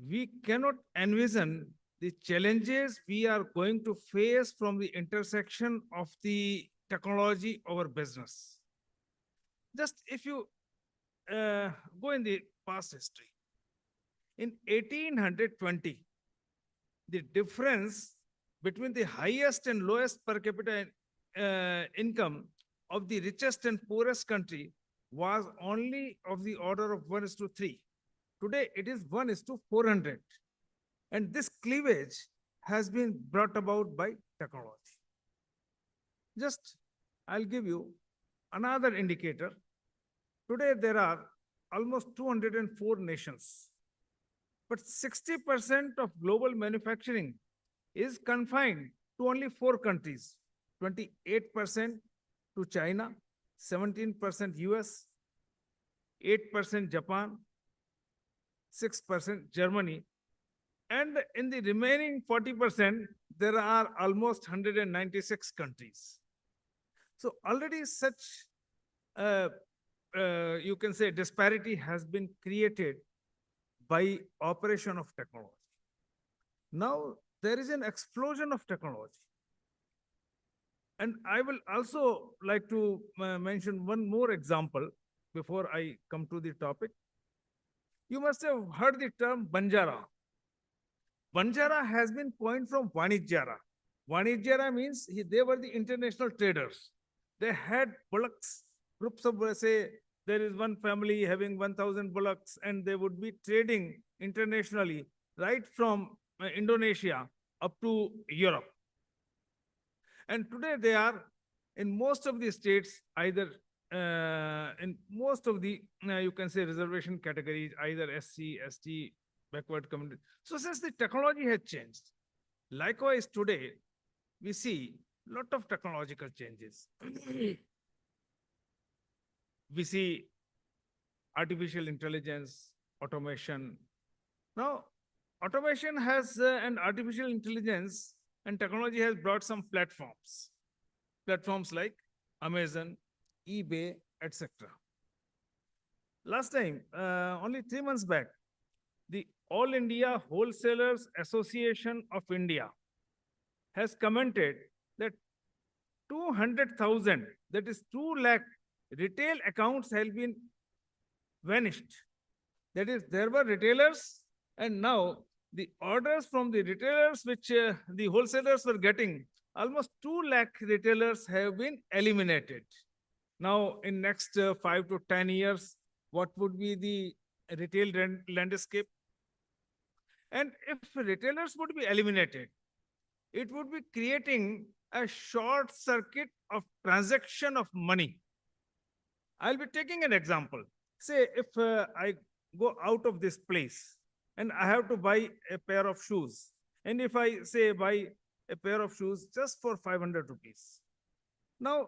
S10: We cannot envision the challenges we are going to face from the intersection of the technology over business. Just if you go in the past history, in 1820, the difference between the highest and lowest per capita income of the richest and poorest country was only of the order of 1:3. Today, it is 1:400. And this cleavage has been brought about by technology. Just, I'll give you another indicator. Today, there are almost 204 nations, but 60% of global manufacturing is confined to only 4 countries, 28% to China, 17% US, 8% Japan, 6% Germany, and in the remaining 40%, there are almost 196 countries. So already such you can say disparity has been created by operation of technology. Now there is an explosion of technology. And I will also like to mention one more example before I come to the topic. You must have heard the term Banjara. Banjara has been coined from Vanijjara. Vanijjara means they were the international traders. They had bullocks, groups of, say, there is one family having 1,000 bullocks, and they would be trading internationally right from Indonesia up to Europe. And today they are in most of the states, either in most of the, you can say, reservation categories, either SC, ST, backward community. So since the technology has changed, likewise today, we see a lot of technological changes. We see artificial intelligence, automation. Now, automation has and artificial intelligence and technology has brought some platforms. Platforms like Amazon, eBay, etc. Last time, only 3 months back, the All India Wholesalers Association of India has commented that 200,000, that is 2 lakh retail accounts have been vanished. That is, there were retailers, and now the orders from the retailers which the wholesalers were getting, almost 2 lakh retailers have been eliminated. Now, in next 5 to 10 years, what would be the retail landscape? And if retailers would be eliminated, it would be creating a short circuit of transaction of money. I'll be taking an example. Say if I go out of this place and I have to buy a pair of shoes. And if I say buy a pair of shoes just for 500 rupees. Now,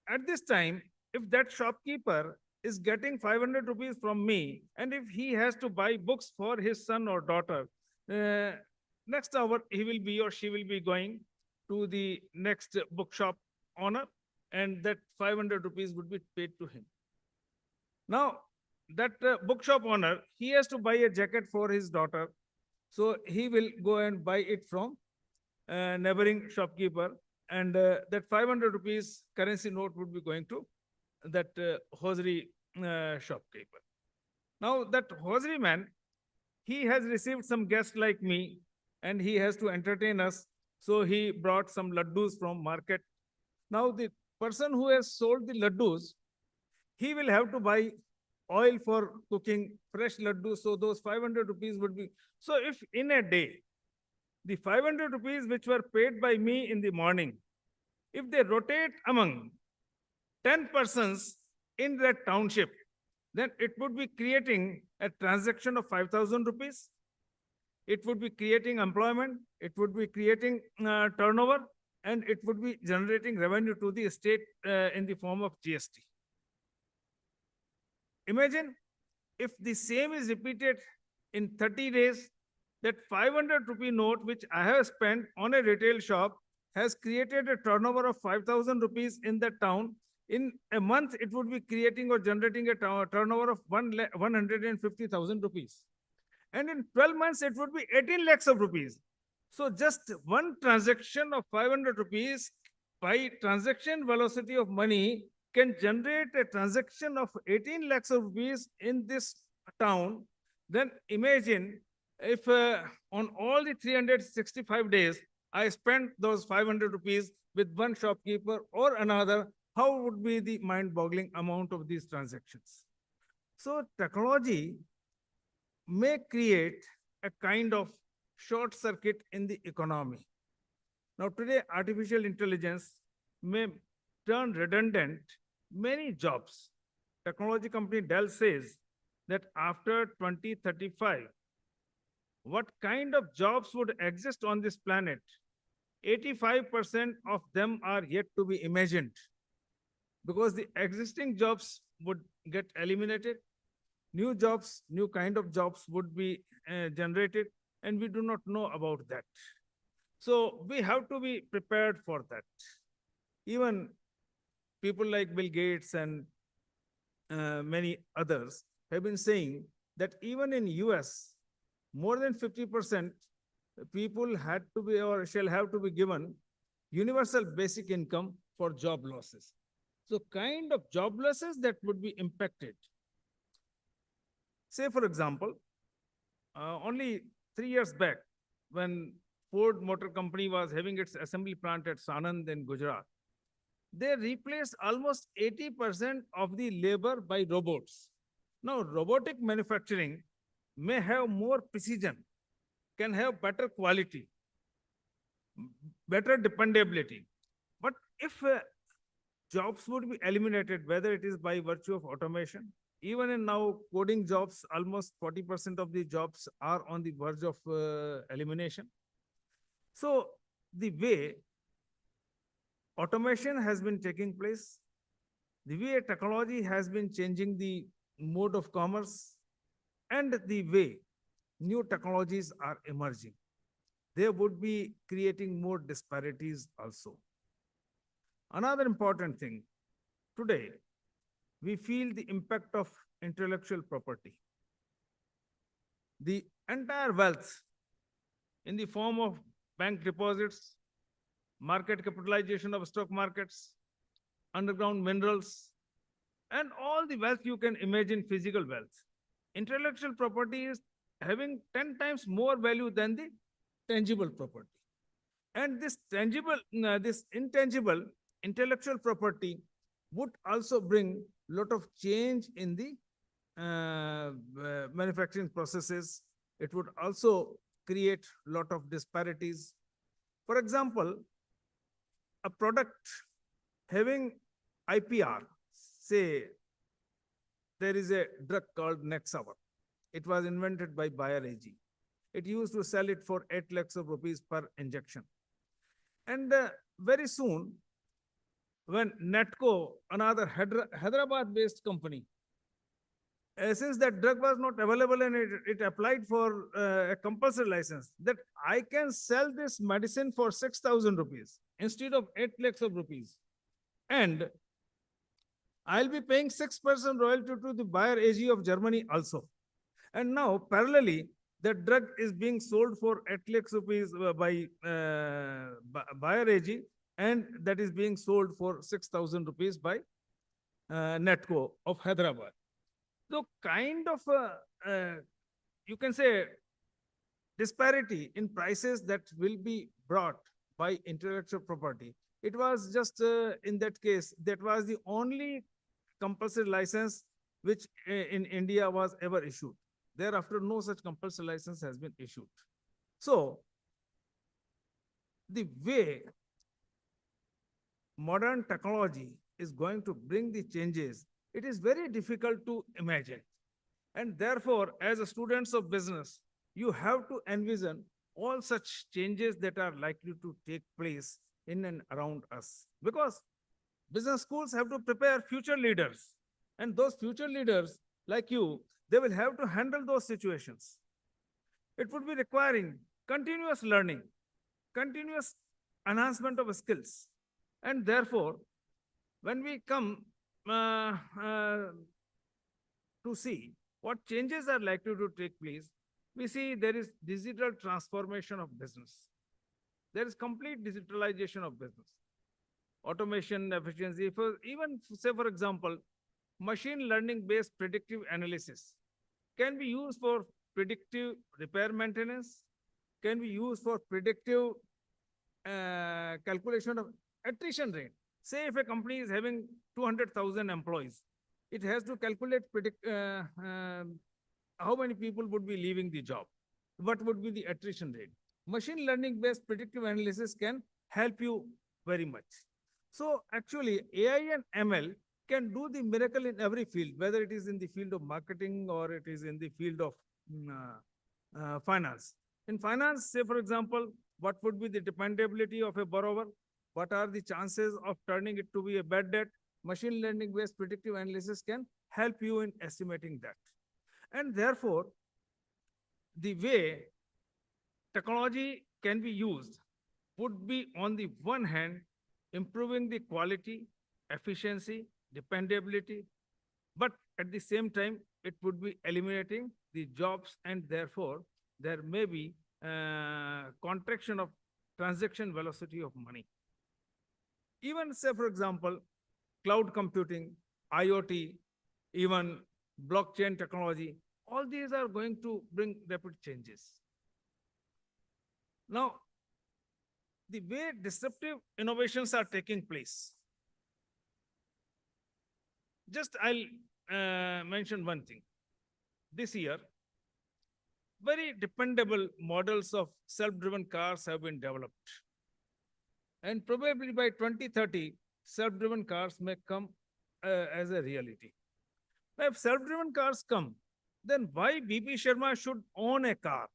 S10: at this time, if that shopkeeper is getting 500 rupees from me, and if he has to buy books for his son or daughter, next hour he will be or she will be going to the next bookshop owner, and that 500 rupees would be paid to him. Now, that bookshop owner, he has to buy a jacket for his daughter. So he will go and buy it from neighboring shopkeeper, and that 500 rupees currency note would be going to that hosiery shopkeeper. Now, that hosiery man, he has received some guests like me, and he has to entertain us. So he brought some laddus from market. Now, the person who has sold the laddus, he will have to buy oil for cooking fresh laddus. So those 500 rupees would be. So if in a day, the 500 rupees which were paid by me in the morning, if they rotate among 10 persons in that township, then it would be creating a transaction of 5,000 rupees. It would be creating employment. It would be creating turnover, and it would be generating revenue to the state in the form of GST. Imagine if the same is repeated in 30 days, that 500 rupee note which I have spent on a retail shop has created a turnover of 5,000 rupees in that town. In a month, it would be creating or generating a turnover of 150,000 rupees. And in 12 months, it would be 18 lakhs of rupees. So just one transaction of 500 rupees by transaction velocity of money can generate a transaction of 18 lakhs of rupees in this town. Then imagine if on all the 365 days, I spent those 500 rupees with one shopkeeper or another, how would be the mind-boggling amount of these transactions? So technology may create a kind of short circuit in the economy. Now today, artificial intelligence may turn redundant many jobs. Technology company Dell says that after 2035, what kind of jobs would exist on this planet? 85% of them are yet to be imagined, because the existing jobs would get eliminated. New jobs, new kind of jobs would be generated, and we do not know about that. So we have to be prepared for that. Even people like Bill Gates and many others have been saying that even in US, more than 50% people had to be or shall have to be given universal basic income for job losses. So kind of job losses that would be impacted. Say, for example, only 3 years back, when Ford Motor Company was having its assembly plant at Sanand in Gujarat, they replaced almost 80% of the labor by robots. Now, robotic manufacturing may have more precision, can have better quality, better dependability. But if jobs would be eliminated, whether it is by virtue of automation, even in now coding jobs, almost 40% of the jobs are on the verge of elimination. So the way automation has been taking place, the way technology has been changing the mode of commerce, and the way new technologies are emerging, they would be creating more disparities also. Another important thing, today, we feel the impact of intellectual property. The entire wealth in the form of bank deposits, market capitalization of stock markets, underground minerals, and all the wealth you can imagine, physical wealth. Intellectual property is having 10 times more value than the tangible property. And this this intangible intellectual property would also bring a lot of change in the manufacturing processes. It would also create a lot of disparities. For example, a product having IPR, say there is a drug called Nexavar. It was invented by Bayer AG. It used to sell it for 8 lakhs of rupees per injection. And very soon, when Netco, another Hyderabad-based company, since that drug was not available and it applied for a compulsory license, that I can sell this medicine for 6,000 rupees instead of 8 lakhs of rupees. And I'll be paying 6% royalty to the Bayer AG of Germany also. And now, parallelly, the drug is being sold for 8 lakhs rupees by Bayer AG, and that is being sold for 6,000 rupees by Netco of Hyderabad. So kind of, you can say, disparity in prices that will be brought by intellectual property. It was just in that case, that was the only compulsory license which in India was ever issued. Thereafter, no such compulsory license has been issued. So, the way modern technology is going to bring the changes, it is very difficult to imagine. And therefore, as a students of business, you have to envision all such changes that are likely to take place in and around us. Because business schools have to prepare future leaders. And those future leaders, like you, they will have to handle those situations. It would be requiring continuous learning, continuous enhancement of skills. And therefore, when we come to see what changes are likely to take place, we see there is digital transformation of business. There is complete digitalization of business. Automation, efficiency, even say for example, machine learning based predictive analysis can be used for predictive repair maintenance, can be used for predictive calculation of attrition rate. Say if a company is having 200,000 employees, it has to calculate how many people would be leaving the job, what would be the attrition rate. Machine learning based predictive analysis can help you very much. So actually AI and ML can do the miracle in every field, whether it is in the field of marketing or it is in the field of finance. In finance, say for example, what would be the dependability of a borrower? What are the chances of turning it to be a bad debt? Machine learning based predictive analysis can help you in estimating that. And therefore, the way technology can be used would be on the one hand, improving the quality, efficiency, dependability, but at the same time, it would be eliminating the jobs, and therefore there may be contraction of transaction velocity of money. Even say, for example, cloud computing, IoT, even blockchain technology, all these are going to bring rapid changes. Now, the way disruptive innovations are taking place, just I'll mention one thing. This year, very dependable models of self-driven cars have been developed. And probably by 2030, self-driven cars may come as a reality. Now, if self-driven cars come, then why BP Sharma should own a car?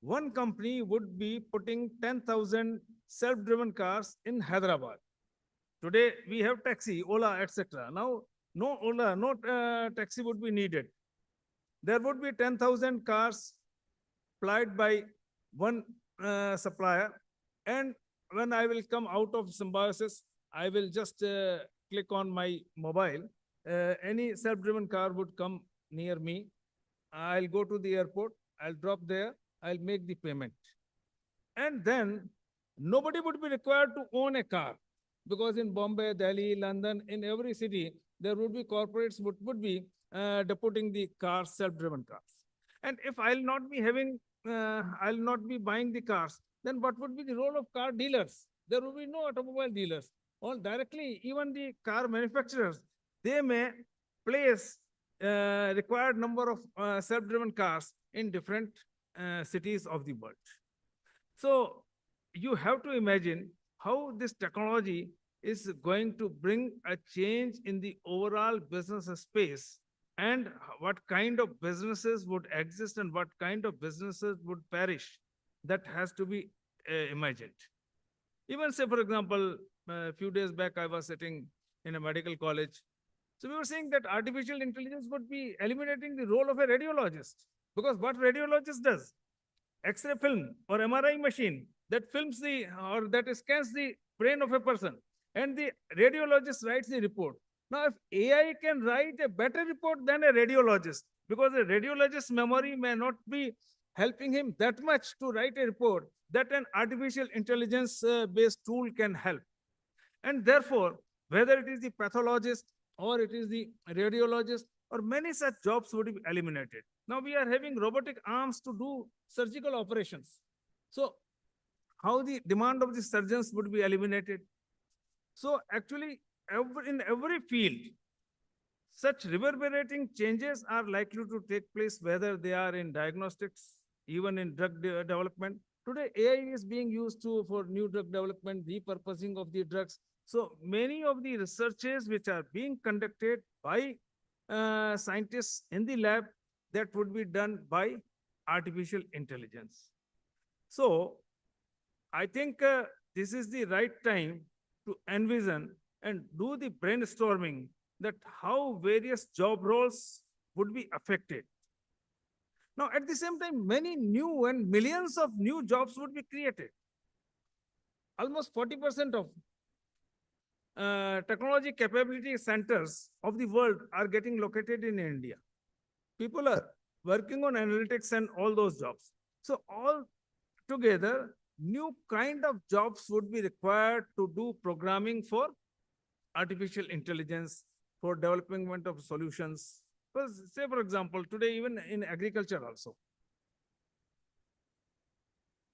S10: One company would be putting 10,000 self-driven cars in Hyderabad. Today, we have taxi, Ola, etc. Now, no Ola, no taxi would be needed. There would be 10,000 cars supplied by one supplier. And when I will come out of Symbiosis, I will just click on my mobile. Any self-driven car would come near me. I'll go to the airport. I'll drop there. I'll make the payment. And then nobody would be required to own a car, because in Bombay, Delhi, London, in every city, there would be corporates would be deputing the cars, self-driven cars. And if I'll not be having, I'll not be buying the cars, then what would be the role of car dealers? There will be no automobile dealers. Or directly, even the car manufacturers, they may place required number of self-driven cars in different cities of the world. So you have to imagine how this technology is going to bring a change in the overall business space, and what kind of businesses would exist and what kind of businesses would perish. That has to be imagined. Even say, for example, a few days back, I was sitting in a medical college. So we were saying that artificial intelligence would be eliminating the role of a radiologist, because what radiologist does, X-ray film or MRI machine that films the, or that scans the brain of a person, and the radiologist writes the report. Now, if AI can write a better report than a radiologist, because a radiologist's memory may not be helping him that much to write a report, that an artificial intelligence based tool can help. And therefore, whether it is the pathologist or it is the radiologist, or many such jobs would be eliminated. Now we are having robotic arms to do surgical operations. So how the demand of the surgeons would be eliminated. So actually, in every field, such reverberating changes are likely to take place, whether they are in diagnostics, even in drug development. Today, AI is being used for new drug development, repurposing of the drugs. So many of the researches which are being conducted by scientists in the lab, that would be done by artificial intelligence. So I think this is the right time to envision and do the brainstorming that how various job roles would be affected. Now, at the same time, many new and millions of new jobs would be created. Almost 40% of technology capability centers of the world are getting located in India. People are working on analytics and all those jobs. So all together, new kind of jobs would be required to do programming for artificial intelligence, for development of solutions. Because say, for example, today, even in agriculture also,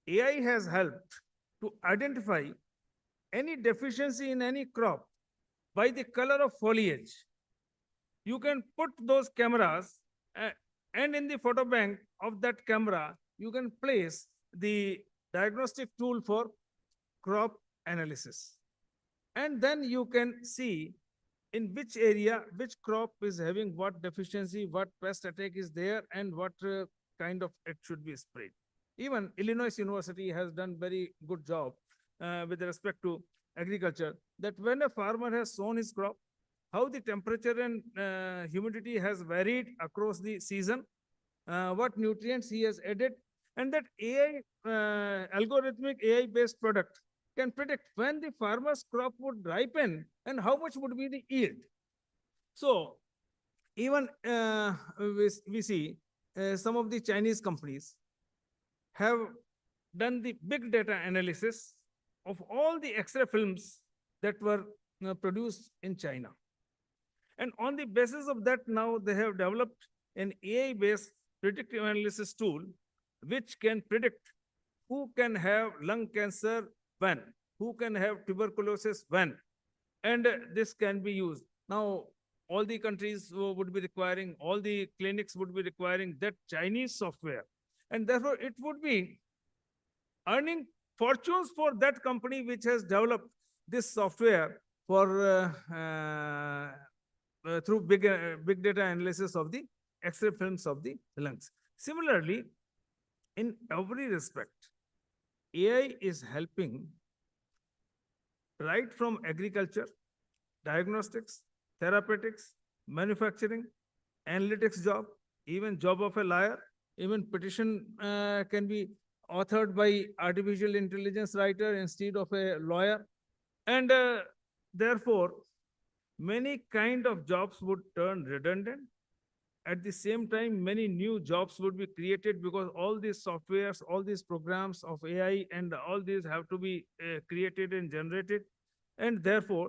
S10: AI has helped to identify any deficiency in any crop by the color of foliage. You can put those cameras and in the photo bank of that camera, you can place the diagnostic tool for crop analysis. And then you can see in which area, which crop is having what deficiency, what pest attack is there, and what kind of it should be sprayed. Even Illinois University has done very good job with respect to agriculture, that when a farmer has sown his crop, how the temperature and humidity has varied across the season, what nutrients he has added, and that AI, algorithmic AI-based product can predict when the farmer's crop would ripen and how much would be the yield. So even we see some of the Chinese companies have done the big data analysis of all the X-ray films that were produced in China. And on the basis of that, now they have developed an AI-based predictive analysis tool, which can predict who can have lung cancer when, who can have tuberculosis when, and this can be used. Now, all the countries would be requiring, all the clinics would be requiring that Chinese software. And therefore, it would be earning fortunes for that company which has developed this software for through big data analysis of the X-ray films of the lungs. Similarly, in every respect, AI is helping right from agriculture, diagnostics, therapeutics, manufacturing, analytics job, even job of a lawyer, even petition can be authored by artificial intelligence writer instead of a lawyer. And therefore, many kind of jobs would turn redundant. At the same time, many new jobs would be created because all these softwares, all these programs of AI and all these have to be created and generated. And therefore,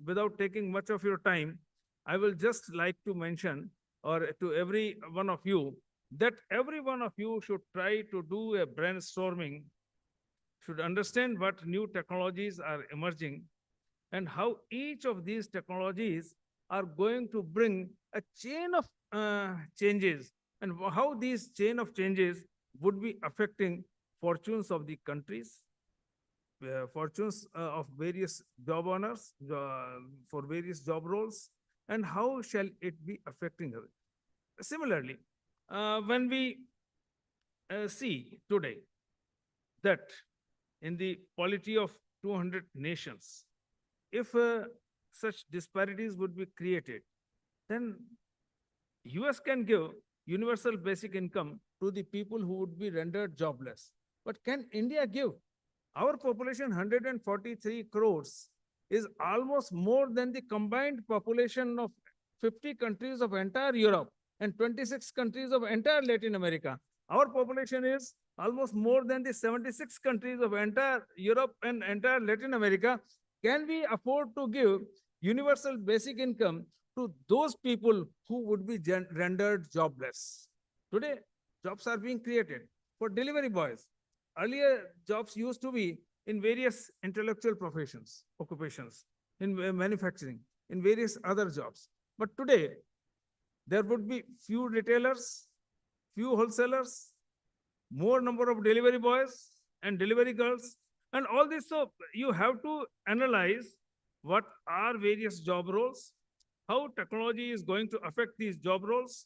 S10: without taking much of your time, I will just like to mention, or to every one of you, that every one of you should try to do a brainstorming, should understand what new technologies are emerging and how each of these technologies are going to bring a chain of changes, and how these chain of changes would be affecting fortunes of the countries, fortunes of various job owners for various job roles, and how shall it be affecting us. Similarly, when we see today that in the polity of 200 nations, if such disparities would be created, then US can give universal basic income to the people who would be rendered jobless. But can India give? Our population, 143 crores, is almost more than the combined population of 50 countries of entire Europe and 26 countries of entire Latin America. Our population is almost more than the 76 countries of entire Europe and entire Latin America. Can we afford to give universal basic income to those people who would be rendered jobless? Today, jobs are being created for delivery boys. Earlier, jobs used to be in various intellectual professions, occupations, in manufacturing, in various other jobs. But today, there would be few retailers, few wholesalers, more number of delivery boys and delivery girls, and all this. So you have to analyze what are various job roles, how technology is going to affect these job roles,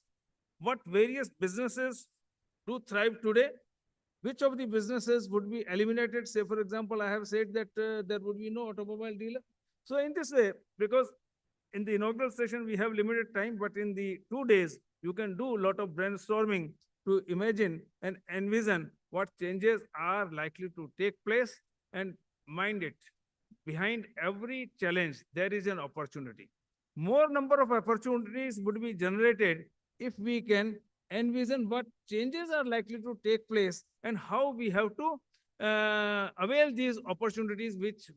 S10: what various businesses do thrive today, which of the businesses would be eliminated. Say, for example, I have said that there would be no automobile dealer. So in this way, because in the inaugural session, we have limited time, but in the 2 days, you can do a lot of brainstorming to imagine and envision what changes are likely to take place, and mind it, behind every challenge, there is an opportunity. More number of opportunities would be generated if we can envision what changes are likely to take place and how we have to avail these opportunities which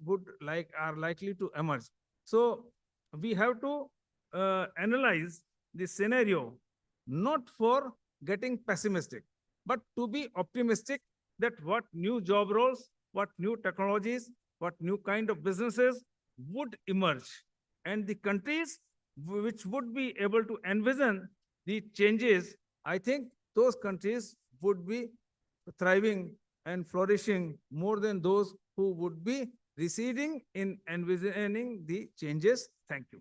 S10: are likely to emerge. So we have to analyze the scenario not for getting pessimistic, but to be optimistic that what new job roles, what new technologies, what new kind of businesses would emerge, and the countries which would be able to envision the changes, I think those countries would be thriving and flourishing more than those who would be receding in envisioning the changes. Thank you.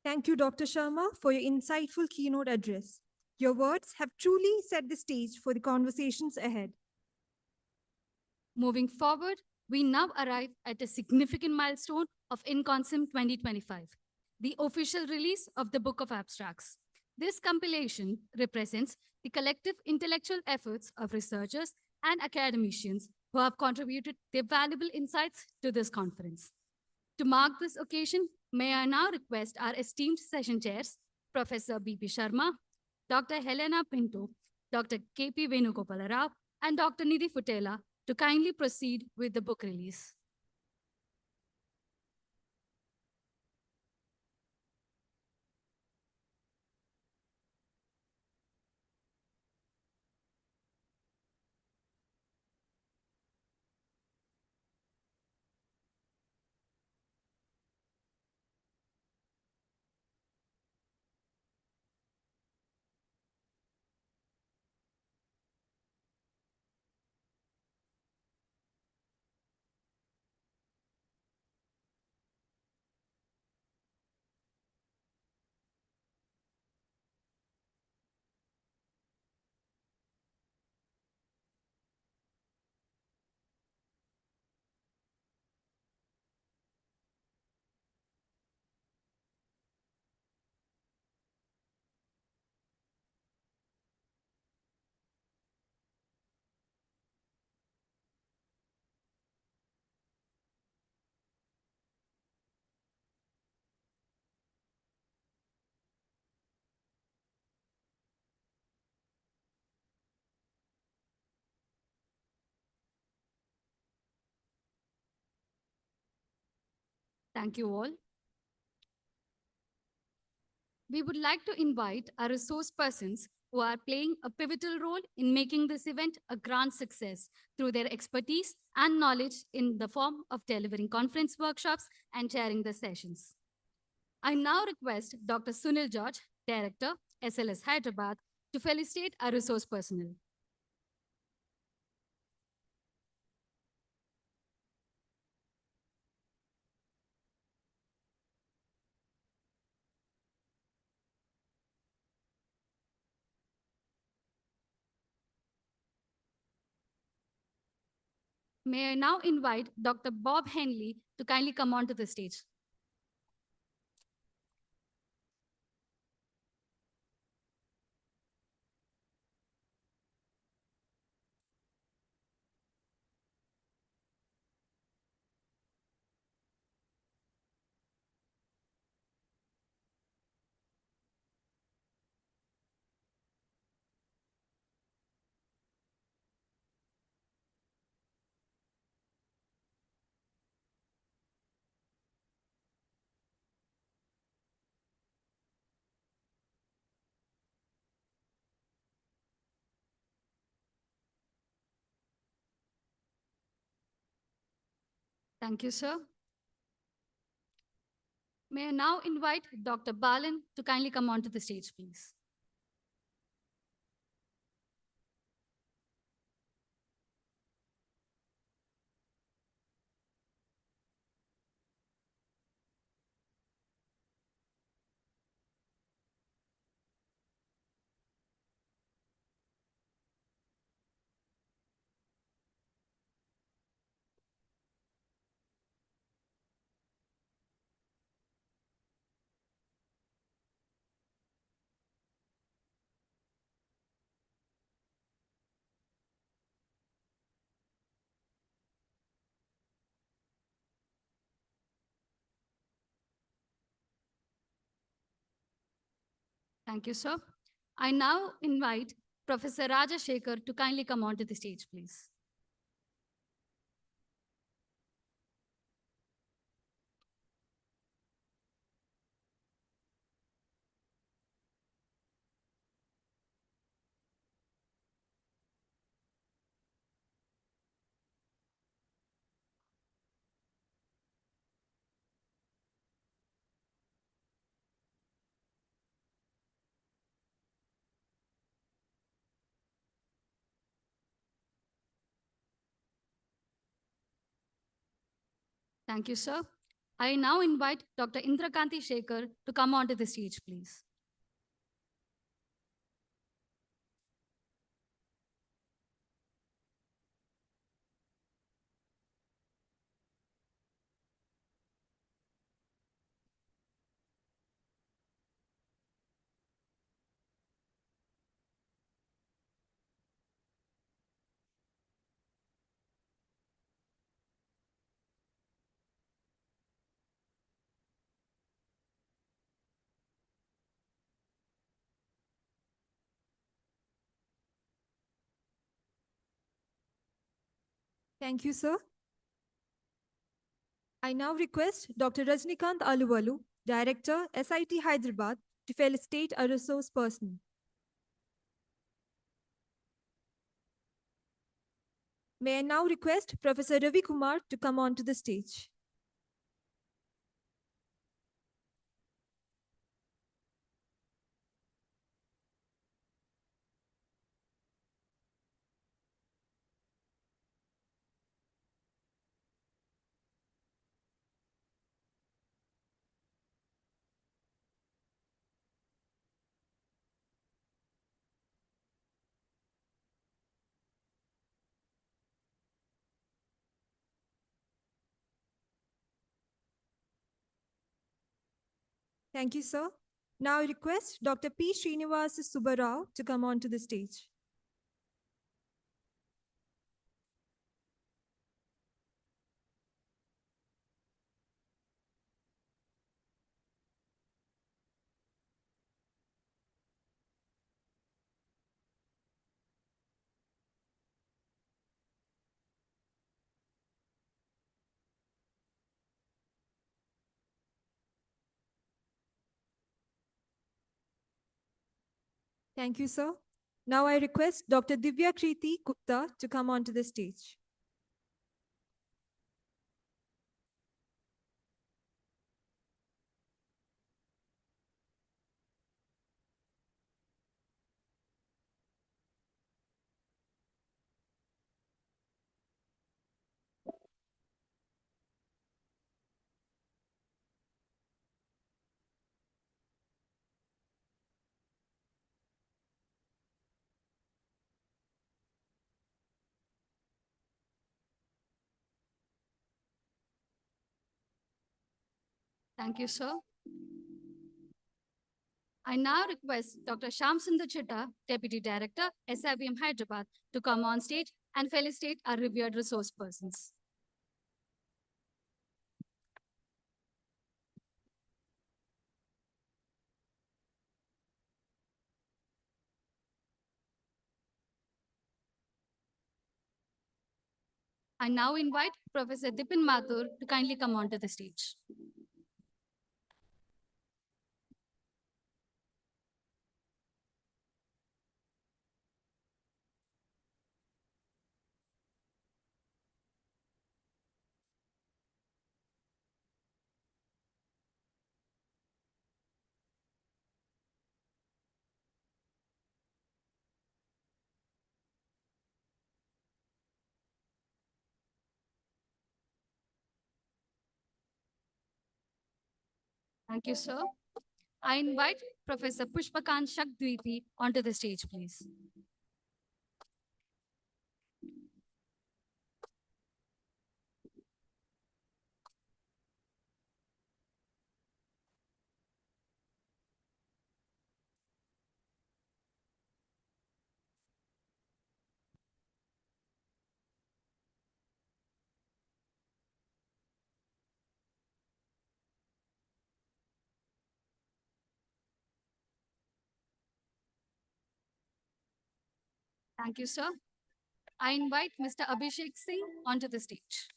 S4: Thank you, Dr. Sharma, for your insightful keynote address. Your words have truly set the stage for the conversations ahead.
S3: Moving forward, we now arrive at a significant milestone of Inconsym 2025, the official release of the Book of Abstracts. This compilation represents the collective intellectual efforts of researchers and academicians who have contributed their valuable insights to this conference. To mark this occasion, may I now request our esteemed session chairs, Professor B.P. Sharma, Dr. Helena Pinto, Dr. K.P. Venugopala Rao, and Dr. Nidhi Futela to kindly proceed with the book release. Thank you all. We would like to invite our resource persons who are playing a pivotal role in making this event a grand success through their expertise and knowledge in the form of delivering conference workshops and chairing the sessions. I now request Dr. Sunil George, Director, SLS Hyderabad, to felicitate our resource personnel. May I now invite Dr. Bob Henley to kindly come onto the stage. Thank you, sir. May I now invite Dr. Balan to kindly come onto the stage, please. Thank you, sir. I now invite Professor Raja Shekhar to kindly come onto the stage, please. Thank you, sir. I now invite Dr. Indrakanti Shekhar to come onto the stage, please.
S4: Thank you, sir. I now request Dr. Rajnikant Aluwalu, Director, SIT Hyderabad, to felicitate a resource person. May I now request Professor Ravi Kumar to come onto the stage. Thank you, sir. Now I request Dr. P. Srinivas Subbarao to come onto the stage. Thank you, sir. Now I request Dr. Divya Kriti Gupta to come onto the stage.
S3: Thank you, sir. I now request Dr. Shamsundar Chitta, Deputy Director, SIBM Hyderabad, to come on stage and felicitate our revered resource persons. I now invite Professor Dipin Mathur to kindly come onto the stage. Thank you, sir. I invite Professor Pushpakant Shakdweepi onto the stage, please. Thank you, sir. I invite Mr. Abhishek Singh onto the stage.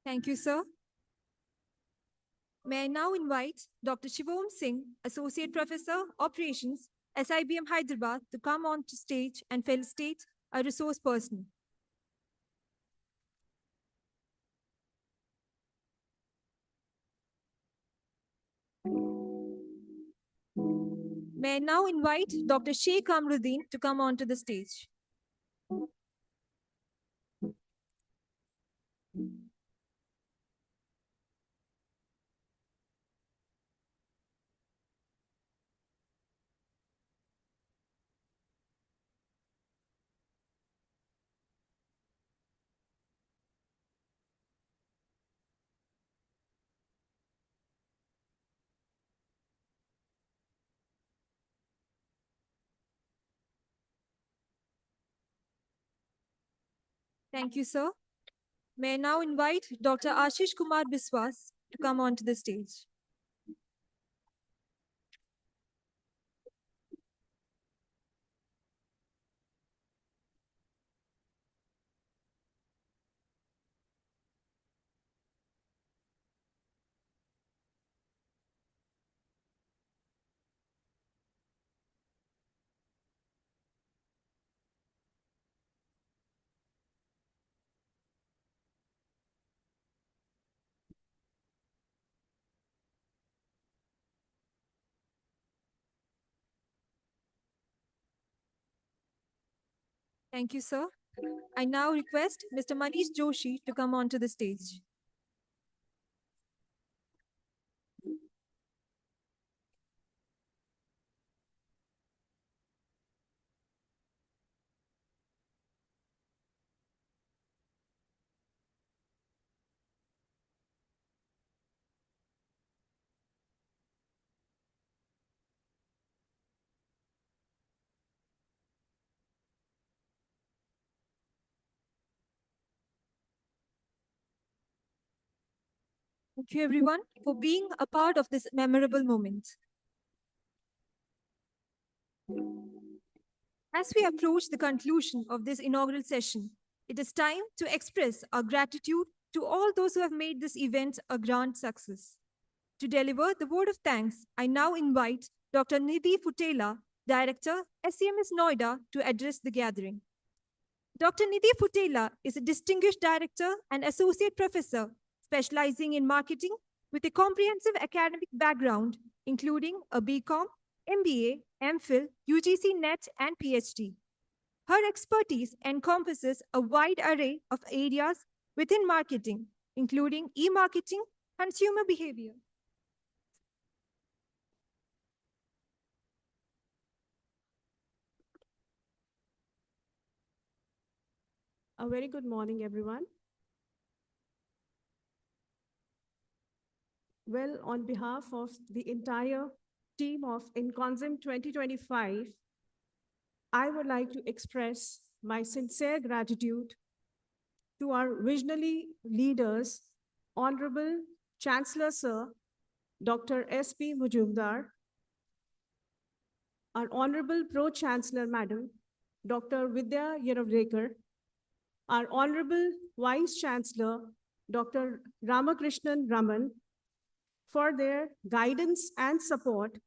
S4: Thank you, sir. May I now invite Dr. Shivom Singh, Associate Professor, Operations, SIBM Hyderabad, to come on to stage and felicitate a resource person. May I now invite Dr. Sheikh Amruddin to come onto the stage. Thank you, sir. May I now invite Dr. Ashish Kumar Biswas to come onto the stage. Thank you, sir. I now request Mr. Manish Joshi to come onto the stage. Thank you, everyone, for being a part of this memorable moment. As we approach the conclusion of this inaugural session, it is time to express our gratitude to all those who have made this event a grand success. To deliver the word of thanks, I now invite Dr. Nidhi Futela, Director, SIBM-H Noida, to address the gathering. Dr. Nidhi Futela is a distinguished director and associate professor specializing in marketing with a comprehensive academic background, including a BCom, MBA, MPhil, UGC NET, and PhD. Her expertise encompasses a wide array of areas within marketing, including e-marketing, consumer behavior,
S11: A very good morning, everyone. Well, on behalf of the entire team of Inconsym 2025, I would like to express my sincere gratitude to our visionary leaders, Honorable Chancellor Sir, Dr. S.P. Mujumdar, our Honorable Pro-Chancellor Madam, Dr. Vidya Yeravrekar, our Honorable Vice Chancellor, Dr. Ramakrishnan Raman, for their guidance and support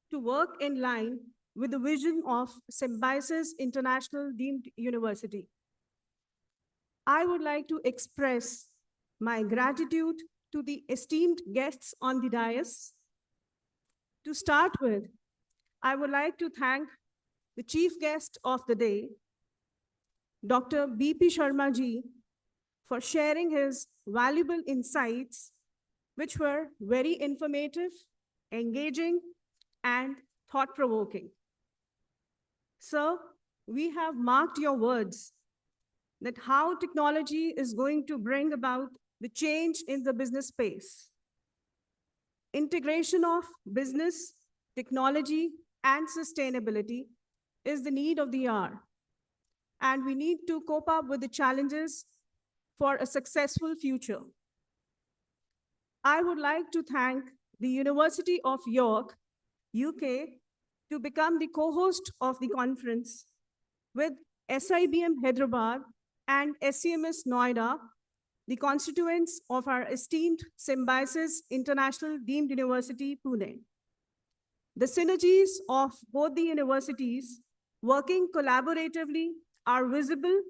S11: to work in line with the vision of Symbiosis International Deemed University. I would like to express my gratitude to the esteemed guests on the dais. To start with, I would like to thank the chief guest of the day, Dr. B.P. Sharma ji, for sharing his valuable insights, which were very informative, engaging, and thought-provoking. Sir, we have marked your words that how technology is going to bring about the change in the business space. Integration of business, technology, and sustainability is the need of the hour, and we need to cope up with the challenges for a successful future. I would like to thank the University of York, UK, to become the co-host of the conference with SIBM Hyderabad and SIBM-H Noida, the constituents of our esteemed Symbiosis International Deemed University, Pune. The synergies of both the universities working collaboratively are visible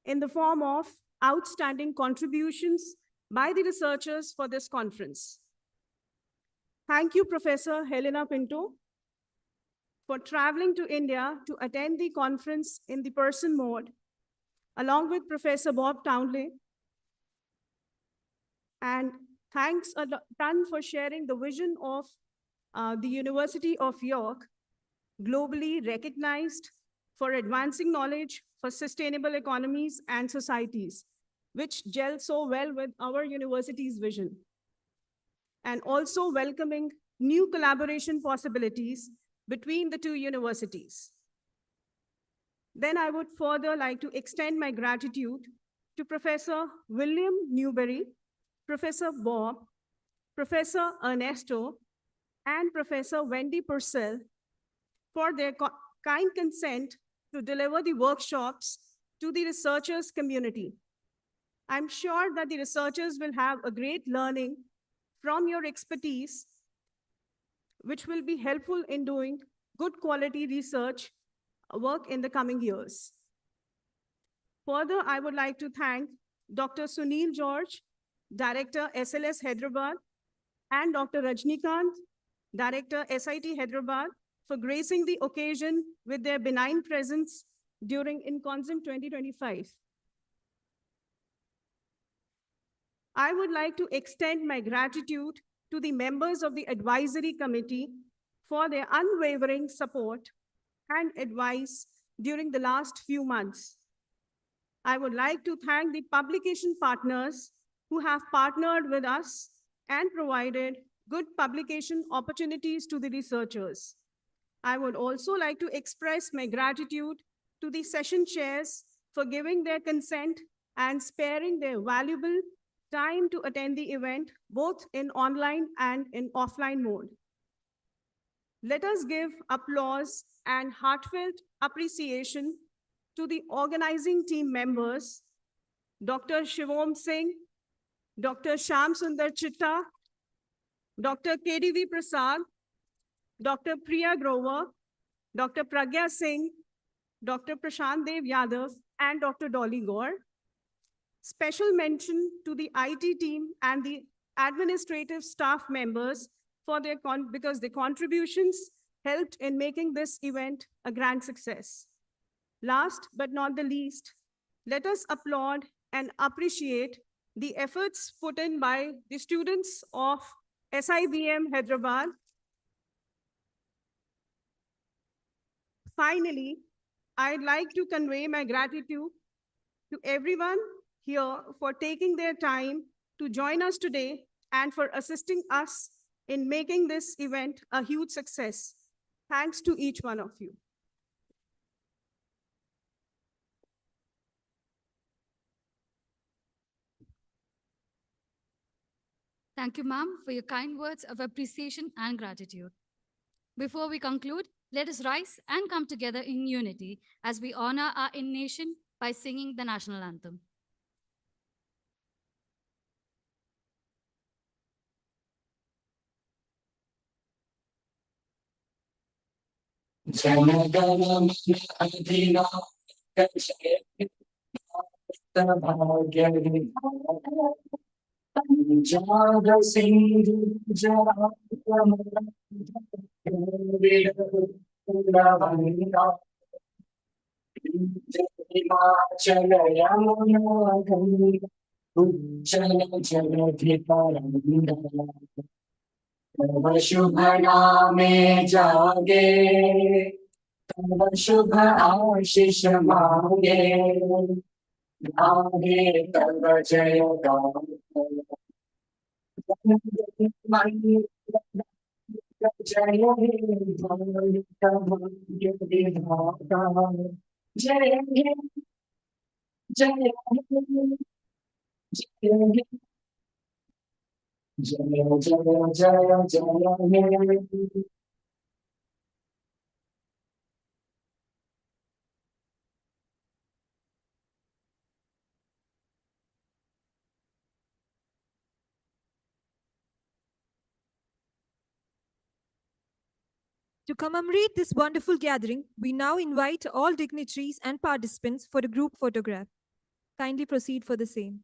S11: in the form of outstanding contributions by the researchers for this conference. Thank you, Professor Helena Pinto, for traveling to India to attend the conference in the person mode, along with Professor Bob Townley. And thanks a ton for sharing the vision of the University of York, globally recognized for advancing knowledge for sustainable economies and societies, which gel so well with our university's vision. And also welcoming new collaboration possibilities between the two universities. Then I would further like to extend my gratitude to Professor William Newberry, Professor Bob, Professor Ernesto, and Professor Wendy Purcell for their kind consent to deliver the workshops to the researchers community. I'm sure that the researchers will have a great learning from your expertise, which will be helpful in doing good quality research work in the coming years. Further, I would like to thank Dr. Sunil George, Director SLS Hyderabad, and Dr. Rajnikant, Director SIT Hyderabad, for gracing the occasion with their benign presence during Inconsym 2025. I would like to extend my gratitude to the members of the advisory committee for their unwavering support and advice during the last few months. I would like to thank the publication partners who have partnered with us and provided good publication opportunities to the researchers. I would also like to express my gratitude to the session chairs for giving their consent and sparing their valuable time to attend the event, both in online and in offline mode. Let us give applause and heartfelt appreciation to the organizing team members, Dr. Shivom Singh, Dr. Sham Sundar Chitta, Dr. KDV Prasad, Dr. Priya Grover, Dr. Pragya Singh, Dr. Prashant Dev Yadav, and Dr. Dolly Gore. Special mention to the IT team and the administrative staff members for their because their contributions helped in making this event a grand success. Last but not the least, let us applaud and appreciate the efforts put in by the students of SIBM Hyderabad. Finally, I'd like to convey my gratitude to everyone here for taking their time to join us today and for assisting us in making this event a huge success. Thanks to each one of you.
S3: Thank you, ma'am, for your kind words of appreciation and gratitude. Before we conclude, let us rise and come together in unity as we honor our nation by singing the national anthem.
S5: शुभ नामे जागे तब शुभ आशीष मांगे आगे तब जय
S4: To commemorate this wonderful gathering, we now invite all dignitaries and participants for a group photograph. Kindly proceed for the same.